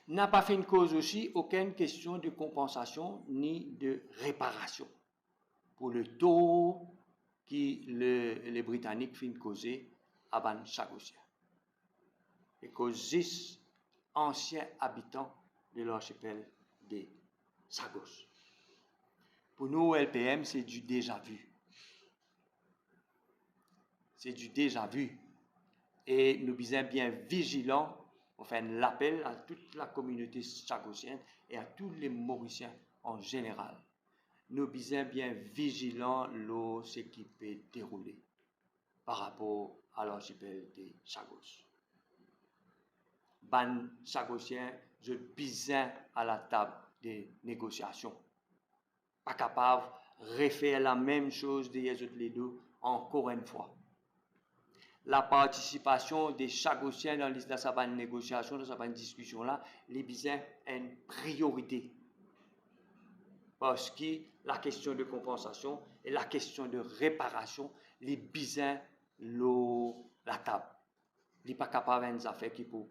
N'a pas fait une cause aussi, aucune question de compensation ni de réparation pour le taux que les Britanniques font causer à Ban Chagosien. Et cause 10 anciens habitants de l'archipel de Chagos. Pour nous, LPM, c'est du déjà vu. C'est du déjà vu. Et nous sommes bien vigilants. On fait l'appel à toute la communauté chagosienne et à tous les Mauriciens en général. Nous sommes bien vigilants de ce qui peut dérouler par rapport à l'archipel de Chagos. Ban Chagosien, je besoin à la table des négociations. Pas capable de refaire la même chose des les deux encore une fois. La participation des Chagosiens dans cette négociation, dans cette discussion-là, les besoins une priorité. Parce que la question de compensation et la question de réparation, les besoins la table. Il n'est pas capable de faire des affaires qui pour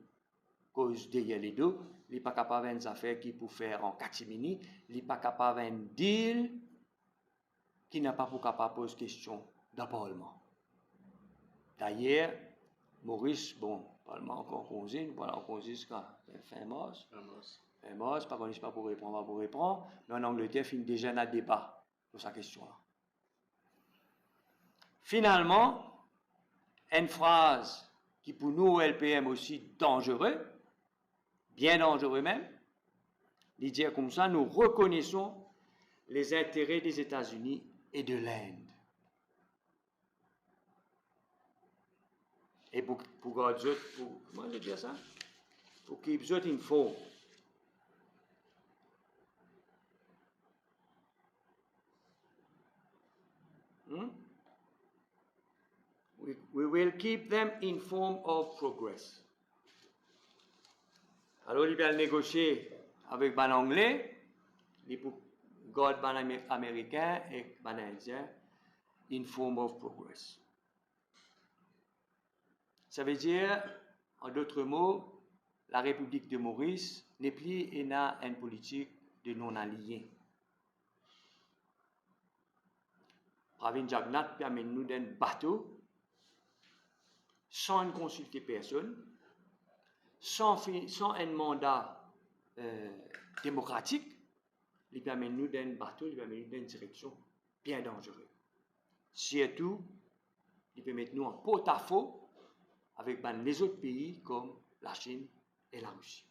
cause derrière les deux, il n'est pas capable de faire des affaires qui pour faire en catimini, il n'est pas capable de faire un deal qui n'a pas pour capable de poser question dans le Parlement. D'ailleurs, Maurice, bon, Parlement encore congé, nous parlons en congé jusqu'à fin mars. Fin mars, pas qu'on n'est pas pour répondre, mais en Angleterre, il finit déjà un débat sur sa question-là. Finalement, une phrase qui pour nous, LPM, aussi dangereux, bien dangereux même, il dit comme ça, nous reconnaissons les intérêts des États-Unis et de l'Inde. Et pour garder, comment je dis ça? Pour qu'ils aient une forme. We will keep them informed of progress. Alors, il va négocier avec les Anglais, pour garder les Américains et les Indiens informed of progress. Ça veut dire, en d'autres mots, la République de Maurice n'est plus une politique de non-alignés. Pravin Jagnat permet nous d'un bateau sans consulter personne, sans un mandat démocratique, il permet nous d'un bateau, il permet nous d'une direction bien dangereuse. Surtout, il permet nous en porte-à-faux avec les autres pays comme la Chine et la Russie.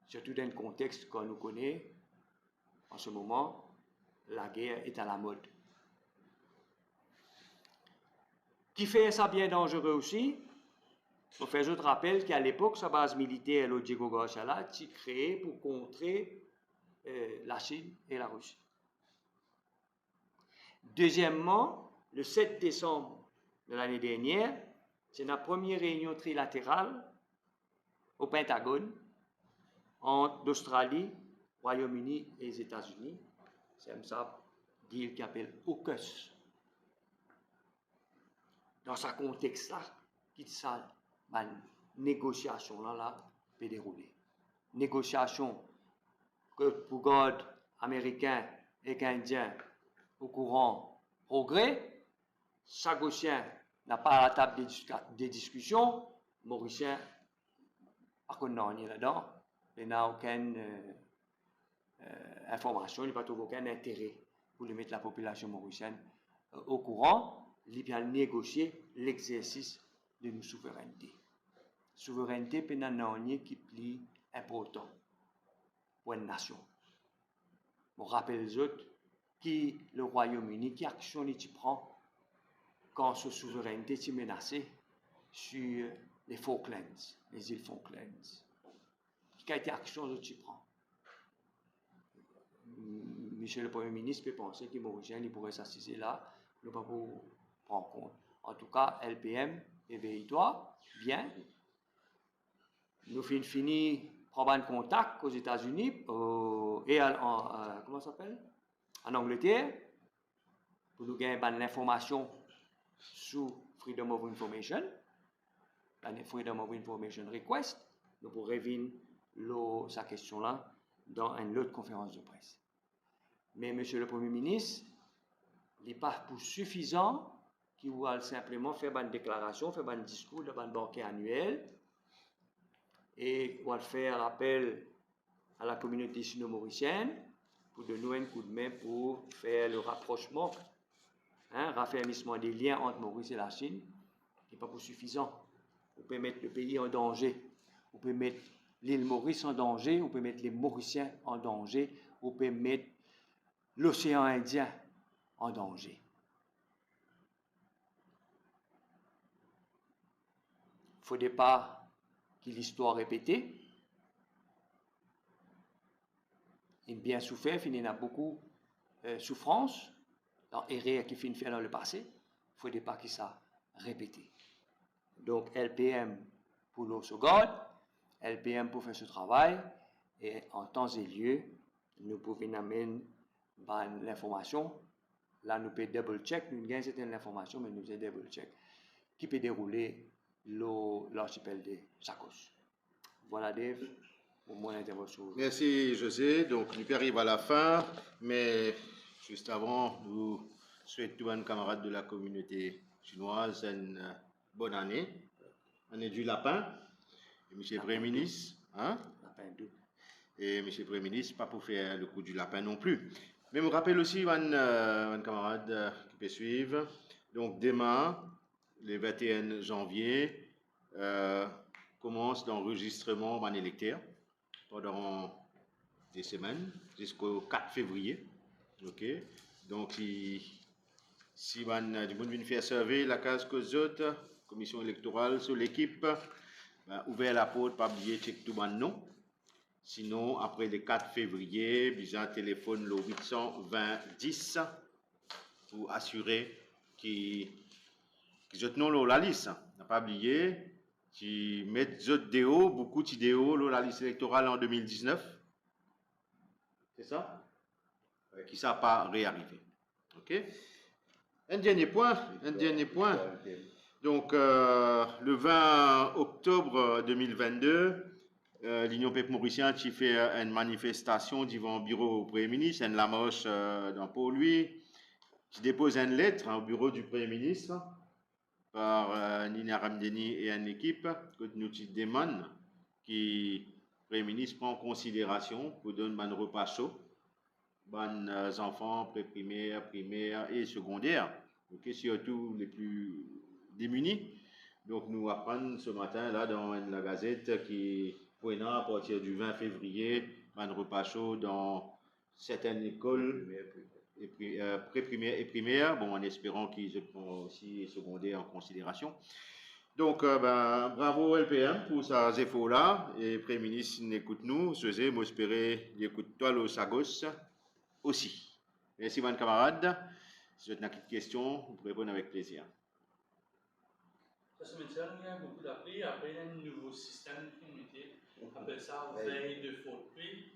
Surtout dans le contexte qu'on nous connaît, en ce moment, la guerre est à la mode. Qui fait ça bien dangereux aussi? On fait je te rappelle qu'à l'époque, sa base militaire, le Diego Garchala, est créée pour contrer la Chine et la Russie. Deuxièmement, le 7 décembre de l'année dernière, c'est la première réunion trilatérale au Pentagone entre l'Australie, Royaume-Uni et les États-Unis. C'est ça deal qui appelle AUKUS. Dans ce contexte-là, qui ça, la négociation là peut dérouler. Négociation que pour garder américains et canadiens au courant progrès, Sagossien n'a pas à la table des discussions, Mauricien, par contre, non, il est là-dedans, il n'a aucune information, il n'a pas aucun intérêt pour lui mettre la population mauricienne au courant. Il vient négocier l'exercice de nos souverainetés. Souveraineté, c'est un qui est plus important pour une nation. Je rappelle les autres qui le Royaume-Uni, qui action il prend quand sa souveraineté est menacée sur les Falklands, les îles Falklands. Quelle action il prend? Monsieur le Premier ministre peut penser que Mauricien pourrait s'assiser là, ne pas pour prendre compte. En tout cas, LPM, éveille-toi, bien. Nous fini prendre un contact aux États-Unis et comment ça s'appelle? En Angleterre, pour nous gagner l'information sur Freedom of Information, la Freedom of Information Request, nous pourrons revenir sa question-là dans une autre conférence de presse. Mais Monsieur le Premier ministre, il n'est pas suffisant qu'il va simplement faire une déclaration, faire un discours de banquet annuel et va faire appel à la communauté sino-mauricienne pour donner un coup de main pour faire le rapprochement, raffermissement des liens entre Maurice et la Chine, qui n'est pas suffisant. On peut mettre le pays en danger, on peut mettre l'île Maurice en danger, on peut mettre les Mauriciens en danger, on peut mettre l'océan Indien en danger. Il ne faudrait pas que l'histoire répétée. Il a bien souffert, il a beaucoup de souffrance, dans erreurs qu'il finit faire dans le passé. Il ne faudrait pas que ça répété. Donc, LPM pour l'eau sauvegarde, LPM pour faire ce travail, et en temps et lieu, nous pouvons amener l'information. Là, nous pouvons double-check, nous gagnons certaines informations, mais nous faisons double-check, qui peut dérouler l'archipel de Sakos. Voilà, Dave, pour mon intervention. Merci, José. Donc, nous arrivons à la fin, mais juste avant, nous souhaitons à nos camarades de la communauté chinoise une bonne année, année du lapin. Et Monsieur le Premier ministre, Lapin doux. Et Monsieur le Premier ministre, pas pour faire le coup du lapin non plus. Mais je me rappelle aussi, un camarade qui peut suivre. Donc, demain, le 21 janvier, commence l'enregistrement d'un électeur pendant des semaines jusqu'au 4 février. Ok. Donc, si vous voulez faire servir la case que autres, commission électorale sur l'équipe, ouvert la porte, pas oublier check tout le nom. Sinon, après le 4 février, besoin téléphone le 820 10 pour assurer que je tenons la liste. N'a pas oublié, qui mettent beaucoup d'idéaux la liste électorale en 2019. C'est ça? Qui ça pas réarrivé. OK? Un dernier point. Donc, le 20 octobre 2022, l'Union peuple mauricien qui fait une manifestation devant le bureau du Premier ministre, une lamoche pour lui, qui dépose une lettre au bureau du Premier ministre par Nina Ramdeni et une équipe que nous demandons qui Premier ministre prend en considération pour donner un repas chaud, aux enfants pré-primaire, primaire et secondaire, okay, surtout les plus démunis. Donc nous apprenons ce matin là dans la Gazette qui prenant à partir du 20 février un repas chaud dans certaines écoles pré-primaire et primaire, bon, en espérant qu'ils prennent aussi secondaire en considération. Donc, bravo LPM pour ces efforts-là. Et le Premier ministre n'écoute nous. Je m'espérer d'écouter toi, le Sagos, aussi. Merci, mes camarades. Si vous avez une question, vous pouvez répondre avec plaisir. Ça se met il y a beaucoup d'appris. Après, il y a un nouveau système qui mettait. Après ça, veille de faute. Puis,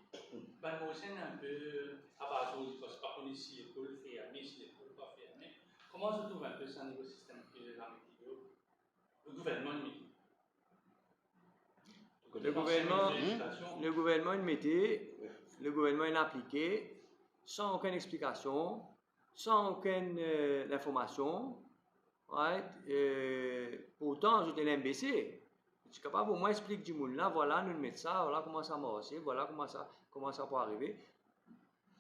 ben, aussi, un peu à base de parce que par ici, l'école fermée, si l'école pas fermée. Comment se trouve un peu ce nouveau système que la météo, le gouvernement met? Le gouvernement il mettait, le gouvernement il appliqué sans aucune explication, sans aucune information. Right? Pourtant, j'étais l'MBC. Je suis capable au moins expliquer du monde là, voilà, nous mettons ça, voilà comment ça marche, voilà comment ça peut arriver.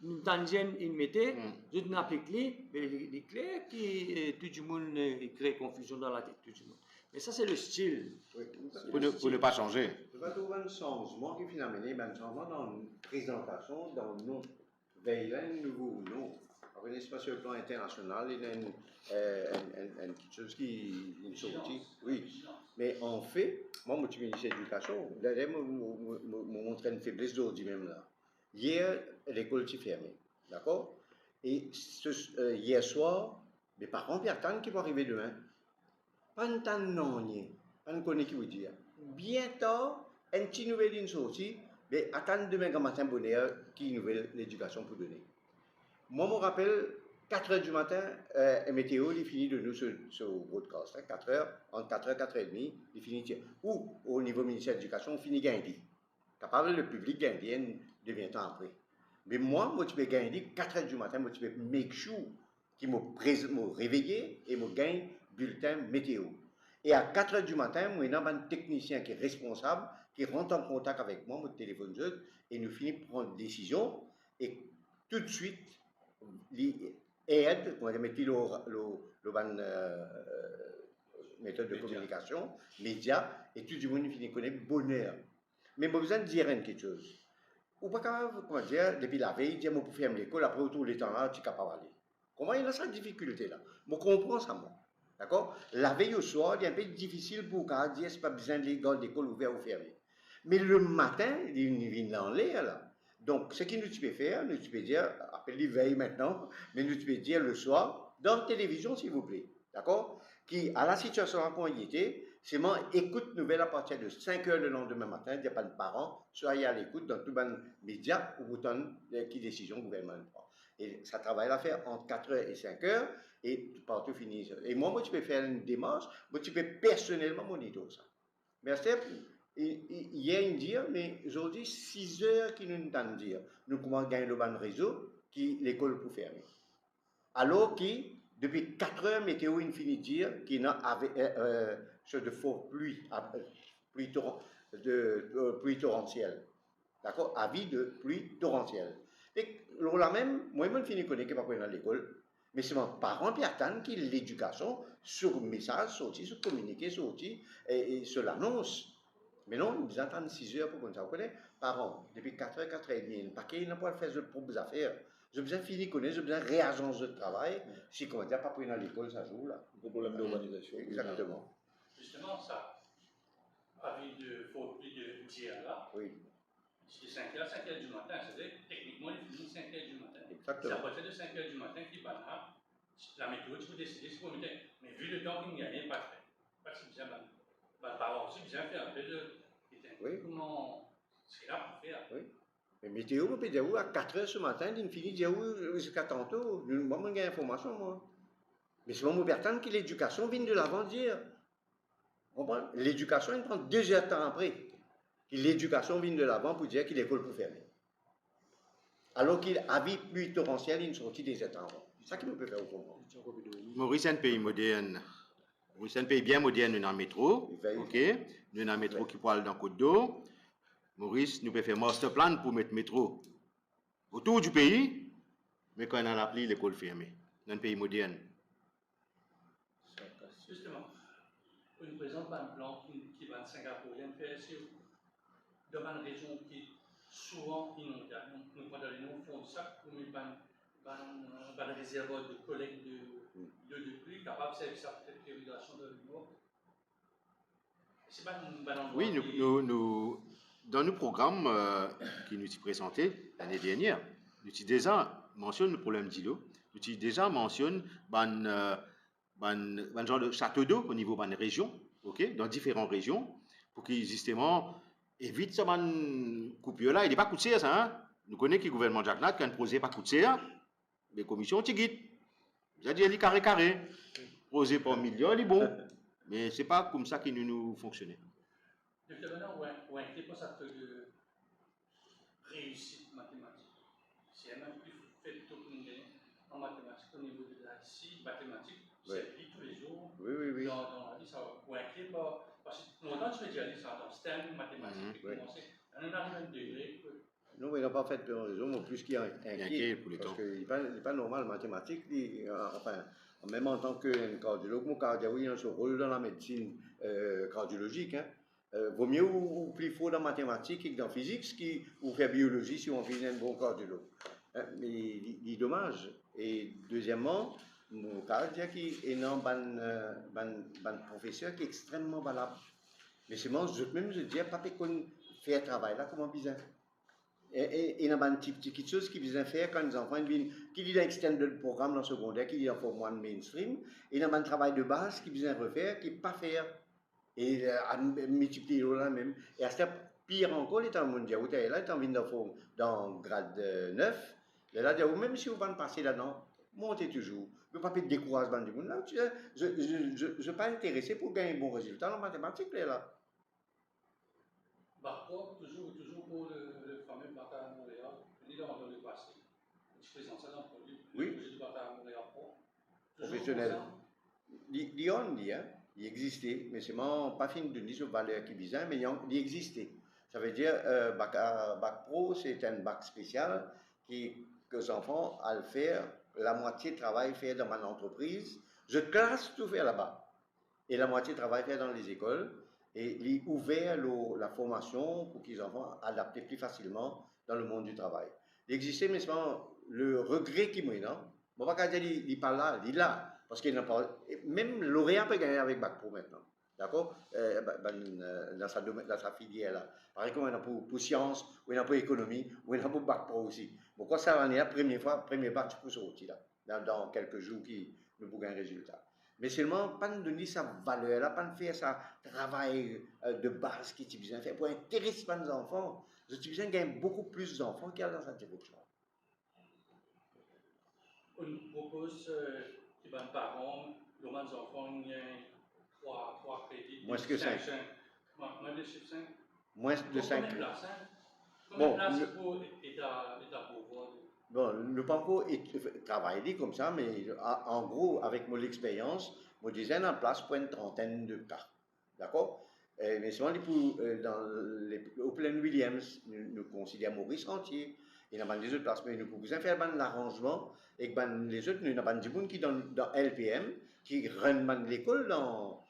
Nous tangent, il mettait, je n'applique les clés qui tout le monde crée confusion dans la tête, tout le monde. Mais ça, c'est le style. Oui. Pour ne pas changer. Il va y avoir un changement qui finit amener un changement dans une présentation, dans le nom. Il y a un nouveau nom. Après, sur le plan international, il y a une chose qui est sortie. Oui. Mais en fait, moi, je suis ministre de l'Éducation. D'ailleurs, je montre une faiblesse d'aujourd'hui même là. Hier, l'école était fermée. D'accord? Et hier soir, mes parents attendent qu'ils vont arriver demain. Pas de temps non, pas de connaître qui vous dire. Bientôt, une petite nouvelle ligne sortie, mais attendez demain matin bonheur qui nouvelle l'éducation pour donner. Moi, je me rappelle 4 h du matin, météo, il finit de nous sur broadcast. 4 h, entre 4 h et 4 h 30, il finit. Ou au niveau ministère de l'Éducation, on finit gagner. Capable le public gagner devient temps après. Mais moi, je peux gagner 4 h du matin, je peux make sure qu'il me réveiller et me gagne bulletin météo. Et à 4 h du matin, moi, il y a un technicien qui est responsable, qui rentre en contact avec moi, mon téléphone jeune, et nous finit par prendre une décision. Et tout de suite, l'aide, on va mettre méthode de communication, médias, et tout le monde finit de connaître bonheur. Mais j'ai besoin de dire quelque chose. Ou pas capable, comment dire, depuis la veille, dire, moi, pour faire l'école, après, autour du temps là, tu es capable d'aller. Comment il y a cette difficulté-là? Je comprends ça, moi. D'accord? La veille au soir, il est un peu difficile pour dire, c'est pas besoin de l'école ouverte ou fermée. Mais le matin, il vient dans l'air, là. Donc, ce que nous pouvons faire, nous pouvons dire, appelez veille maintenant, mais nous pouvons dire le soir, dans la télévision, s'il vous plaît. D'accord? Qui, à la situation quand il était, c'est moi, écoute nouvelle à partir de 5 h le lendemain matin, il n'y a pas de parents, soyez à l'écoute dans tous les médias où vous donnez qui décision le gouvernement prend. Et ça travaille à faire entre 4 h et 5 h, et partout fini. Et moi, tu peux faire une démarche, moi, tu peux personnellement monitorer ça. Merci. Il y a une dire, mais aujourd'hui, 6 h qui nous entendent dire, nous commençons à gagner le ban réseau, qui l'école peut fermer. Alors que, depuis 4 h, météo, il finit de dire qu'il y a de fortes pluies, pluie torrentielle. D'accord? Avis de pluie torrentielle. Et là même, moi, je finis de connaître que je ne vais pas à l'école. Mais c'est mon parent qui attend que l'éducation sur le message sorti, sur communiquer sorti et sur l'annonce. Mais non, ils attendent 6 h pour qu'on ça. Vous connaissez, parents, depuis 4 h, 4 h 30, parce qu'ils n'ont pas fait de propres affaires. J'ai besoin de finir de connaître, j'ai besoin de réagence de travail. Si, comment dire, pas pour à l'école, ça joue là. Le problème d'urbanisation. Exactement. Justement, ça, avis de faute de dire là. Oui. C'est 5 h du matin, c'est-à-dire techniquement il finit 5 h du matin. Exactement. C'est à partir de 5 h du matin qu'il va là, la météo, tu peux décider si vous mettez. Mais vu le temps qu'il gagne, pas de fait. Pas si bien, par aussi bien faire un peu de. Oui. Comment c'est là pour faire? Oui. Mais météo, on peut dire où à 4 h ce matin, il finit de dire où jusqu'à tantôt. Moi, je n'ai information, moi. Mais c'est mon pertinent que l'éducation vient de l'avant dire. L'éducation, il prend 2 heures de temps après. L'éducation vient de l'avant pour dire que l'école peut fermer. Alors qu'il a vu pluie torrentielle, il est sorti des états avant. C'est ça qui me peut faire comprendre. Maurice est un pays moderne. Maurice est un pays bien moderne, nous avons un métro. Ok. Nous avons un métro qui parle dans Côte d'Eau. Maurice, nous pouvons faire master plan pour mettre métro autour du pays, mais quand on a appelé l'école fermée, dans un pays moderne. Justement, une présente un plan qui va de Singapour, il y a une PSE dans une région qui est souvent inondée. Nous font ça pour mettre un réservoir de collecte de pluie capable de faire cette irrigation de l'eau. C'est pas une bonne endroit. Oui, dans nos programmes qui nous sont présentés l'année dernière, nous avons déjà mentionné le problème d'îlot, nous avons déjà mentionné un genre de château d'eau au niveau de la région, okay, dans différentes régions, pour qu'ils justement évitent ce coupure-là. Il n'est pas coûteux, ça. Hein? Nous connaissons que le gouvernement Jack Nat, quand il posait pas coûteux, les commissions tigit. C'est-à-dire, il est carré. Posé par millions, il est bon. Mais ce n'est pas comme ça que nous fonctionnons. Depuis maintenant, on a été pour ça de réussite mathématique. Si elle même plus fait tout le monde en mathématiques au niveau de la mathématiques, c'est tous les jours. Oui. Dans la vie, ça va être parce que longtemps, tu fais déjà ça dans STEM, mathématiques, on arrive à un degré. Non, mais il n'a pas fait de raison, mais plus qu'il y a inquiet pour les temps. Parce qu'il n'est pas normal, mathématiques, enfin, même en tant que cardiologue, mon cardiologue, il a son rôle dans la médecine cardiologique. Hein. Vaut mieux ou plus fort dans mathématiques que dans physique, ou faire biologie si on fait un bon cardiologue. Mais il est dommage. Et deuxièmement, mon cardiologue est un professeur qui est extrêmement valable. Mais c'est moi, je dis, pas qu'on fait un travail là, comment bizarre. Et il y a une petite chose qui vient faire quand les enfants viennent, qui dit extendre le programme dans le secondaire, qui dit en forme one mainstream, et il y a un travail de base qui vient refaire, qui n'est pas faire. Et à multiplier là même. Et à ce pire encore, les temps mondiaux, là, ils sont venus dans le grade 9, là, même si vous ne passez là-dedans, montez toujours. Ne pas de découragement du monde. Là, je ne suis pas intéressé pour gagner un bon résultat en mathématiques. Là. Toujours pour le fameux baccalauréat à Montréal, il est dans le passé. Je présente ça dans le produit. Oui. Le baccalauréat à Montréal professionnel. Il existait, mais c'est pas fini de dire sur valeur qui vise, mais il existait. Ça veut dire bac pro, c'est un bac spécial que les enfants à le faire, la moitié travail fait dans mon entreprise. Je classe tout faire là-bas. Et la moitié travail fait dans les écoles. Et il est ouvert la formation pour que les enfants adaptent plus facilement dans le monde du travail. Il existait, mais c'est le regret qui me non. Bon, pas dire il parle là, il est là. Parce qu'il n'a pas. Même lauréat peut gagner avec Bac Pro maintenant. D'accord dans sa filière là. Par exemple, on a pour sciences, ou on a pour économie, ou on a pour Bac Pro aussi. Pourquoi ça l'année là, premier bac, tu peux sortir là. Dans quelques jours qui nous pour gagner un résultat. Mais seulement, pas nous donner sa valeur là, pas nous faire ça travail de base qui est besoin de faire pour intéresser les enfants. Je suis besoin de gagner beaucoup plus d'enfants qui sont dans cette direction. On propose que les parents, les enfants, il y a 3 crédits. Moins que 5. Moins de 5. Moins de 5. Combien de places? Combien de places pour l'État pourvoir? Bon, le parcours travaille comme ça, mais en gros, avec mon expérience, je disais en place pour une trentaine de cas. D'accord? Mais souvent, au Plaine Williams, nous considérons Maurice entier. Il y a des autres places, mais nous pouvons faire l'arrangement et les autres, nous avons des gens qui dans LPM, qui run l'école dans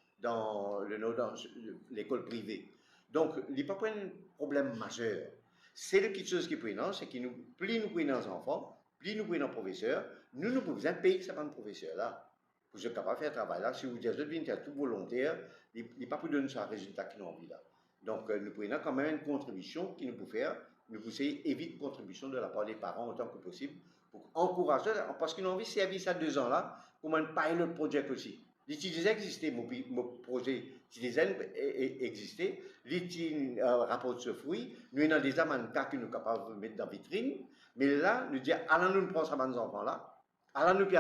l'école privée. Donc, il n'y a pas un problème majeur. C'est la petite chose qui est prenant, c'est que plus nous prenons nos enfants, plus nous prenons nos professeurs, nous pouvons payer ces professeurs-là. Pour être capable de faire un travail là, si vous dites que tout volontaire, il n'y a pas pour donner ce résultat qu'ils ont envie là. Donc, nous prenons quand même une contribution qui nous peut faire, nous pouvons éviter une contribution de la part des parents autant que possible, pour encourager, parce qu'ils ont envie de servir ça 2 ans là, comme un pilot project aussi. L'utilisation existait, mon projet Citizen existait, l'utilisation rapporte ce fruit, nous avons déjà un cas que nous sommes capables de mettre dans la vitrine, mais là, nous disons, allons-nous prendre ça nos enfants là, allons-nous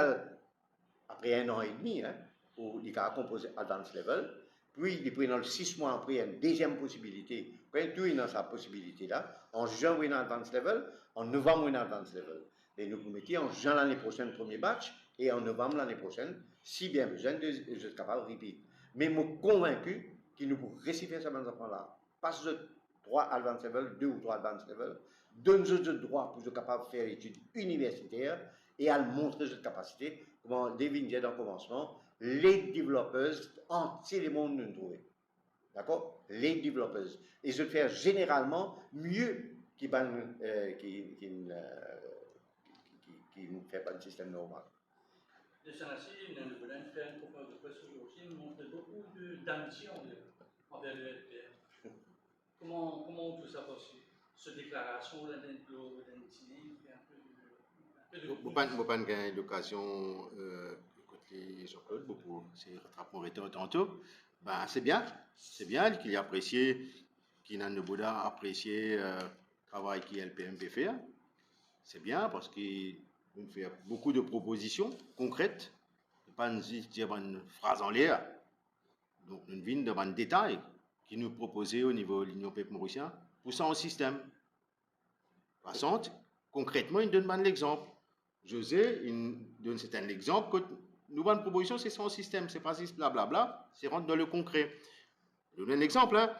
après 1 an et demi, pour les cas composés advanced level, puis ils prennent 6 mois après une deuxième possibilité, quand tout est dans sa possibilité là, en juin on est advanced level, en novembre on est advanced level. Et nous mettons en juin l'année prochaine premier batch, et en novembre l'année prochaine, si bien besoin, je suis capable de repeat. Mais je suis convaincu qu'il nous faut réciter ces enfants-là. Parce que 3 advanced level, 2 ou 3 advanced level, donne-nous le droit pour être capable de faire études universitaires et à montrer cette capacité, comme David disait dans le commencement, les développeurs, entiers les mondes nous trouvent. D'accord? Les développeurs. Et je faire généralement mieux qui ne fait pas un système normal. De Sanassi, nous voulons faire une conférence de presse aujourd'hui, montrer beaucoup d'ambition envers le LPM. Comment tout ça possible? Cette déclaration, la dîner, un peu de... Je n'ai pas eu l'occasion d'écouter Jean-Claude pour ses rattrapements rhétoriques tantôt. Ben, c'est bien qu'il ait apprécié, qu'Inan Bouddha a apprécié le travail que LPM peut faire. C'est bien parce qu'il fait beaucoup de propositions concrètes, pas juste dire une phrase en l'air. Donc, nous venons dans un détail qui nous proposait au niveau de l'Union peuple mauricien pour ça en système. Passant, concrètement, il donne l'exemple. José, il donne un exemple que nous avons une proposition, c'est son système, c'est pas juste blablabla, c'est rentre dans le concret. Je donne un exemple. Hein.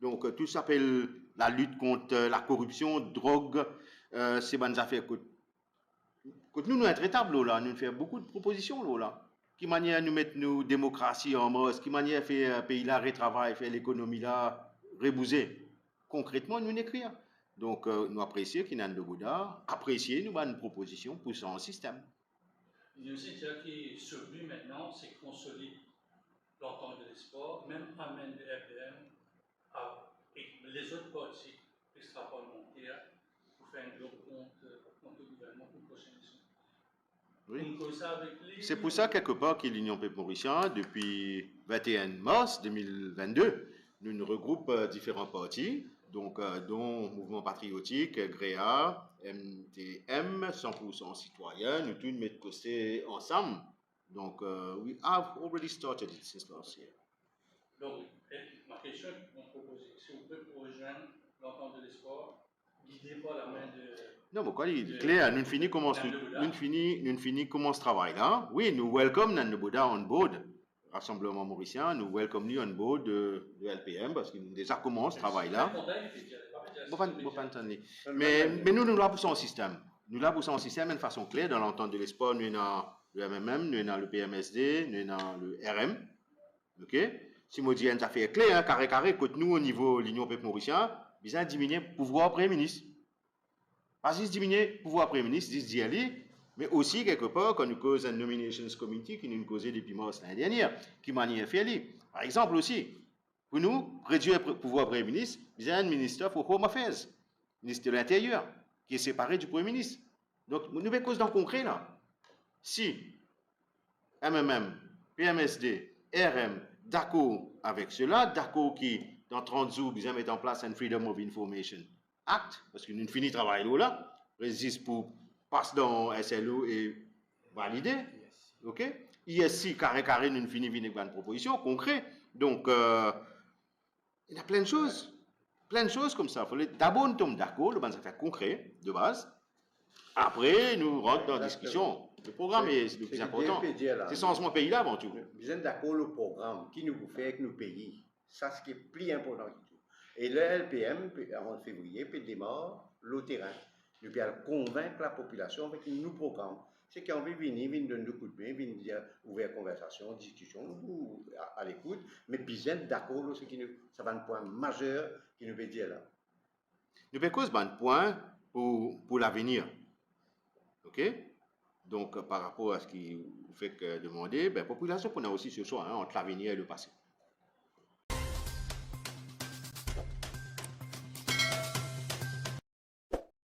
Donc, tout s'appelle la lutte contre la corruption, drogue, c'est bonnes affaires que nous intraitables, là, nous faisons beaucoup de propositions, là. Qui manière nous mettre nos démocraties en mode, qui manière faire pays là retravail, faire l'économie là rebouser. Concrètement, nous n'écrivons. Donc, nous apprécions qu'Inan de Bouddha, apprécier nous une proposition pour son système. Il y a aussi dire que ce but maintenant, c'est consolider l'entente de l'espoir, même amène le RPM et les autres partis extra-parlementaires pour faire un gros contre le gouvernement pour la prochaine élection. Oui. C'est pour ça, quelque part, que l'Union peuple mauricien, depuis 21 mars 2022, nous regroupons différents partis, donc, dont Mouvement Patriotique, GREA, MTM, 100% citoyen, nous tous mettons côté ensemble. Donc, we have already started it since last year. Donc, ma question, mon proposition, si vous pouvez rejoindre l'entente de l'espoir, guidé par la main de... Non, mais quoi, il est clair, nous finissons comment ce travail-là. Oui, nous welcome Nan Bouddha on board, Rassemblement Mauricien, nous welcome lui on board de LPM parce qu'il déjà commence ce travail-là. Mais nous l'avons pour son système. Nous l'avons pour son système de façon claire dans l'entente de l'espoir. Nous avons le MMM, nous avons le PMSD, nous avons le RM. Ok? Si je dis une affaire claire, carré, que nous au niveau de l'Union peuple mauricien, besoin de diminuer le pouvoir Premier ministre. Pas juste diminuer le pouvoir Premier ministre, juste d'y aller, mais aussi quelque part quand nous causons un nominations committee qui nous causait depuis mars l'année dernière, qui m'a fait aller. Par exemple aussi, pour nous, réduire le pouvoir Premier ministre, besoin un ministre pour Home Affairs, ministre de l'Intérieur, qui est séparé du Premier ministre. Donc, nous avons cause dans le concret là. Si MMM, PMSD, RM, d'accord avec cela, d'accord qui, dans 30 jours, besoin mettre en place un Freedom of Information Act, parce que nous finissons le travail là, résiste pour passer dans SLO et valider. Ok? ISC, carré, nous finissons avec une proposition concrète. Donc, il y a plein de choses. Plein de choses comme ça. D'abord, nous sommes d'accord, le banc concret, de base. Après, nous rentrons dans la discussion. Le programme est le plus important. C'est changement pays là avant tout. Nous sommes d'accord le programme qui nous fait avec nos pays. Ça, ce qui est plus important que tout. Et le LPM, avant février, peut démarrer le terrain. Nous pouvons convaincre la population avec un nouveau programme. C'est qu'on veut venir donner des coups de main, venir dire, ouvrir conversation, discussion, ou à l'écoute, mais bien d'accord, ça va un point majeur qui nous veut dire là. Nous pouvons causer un point pour l'avenir. OK? Donc, par rapport à ce qui vous fait demander, la population peut aussi ce choix entre l'avenir et le passé.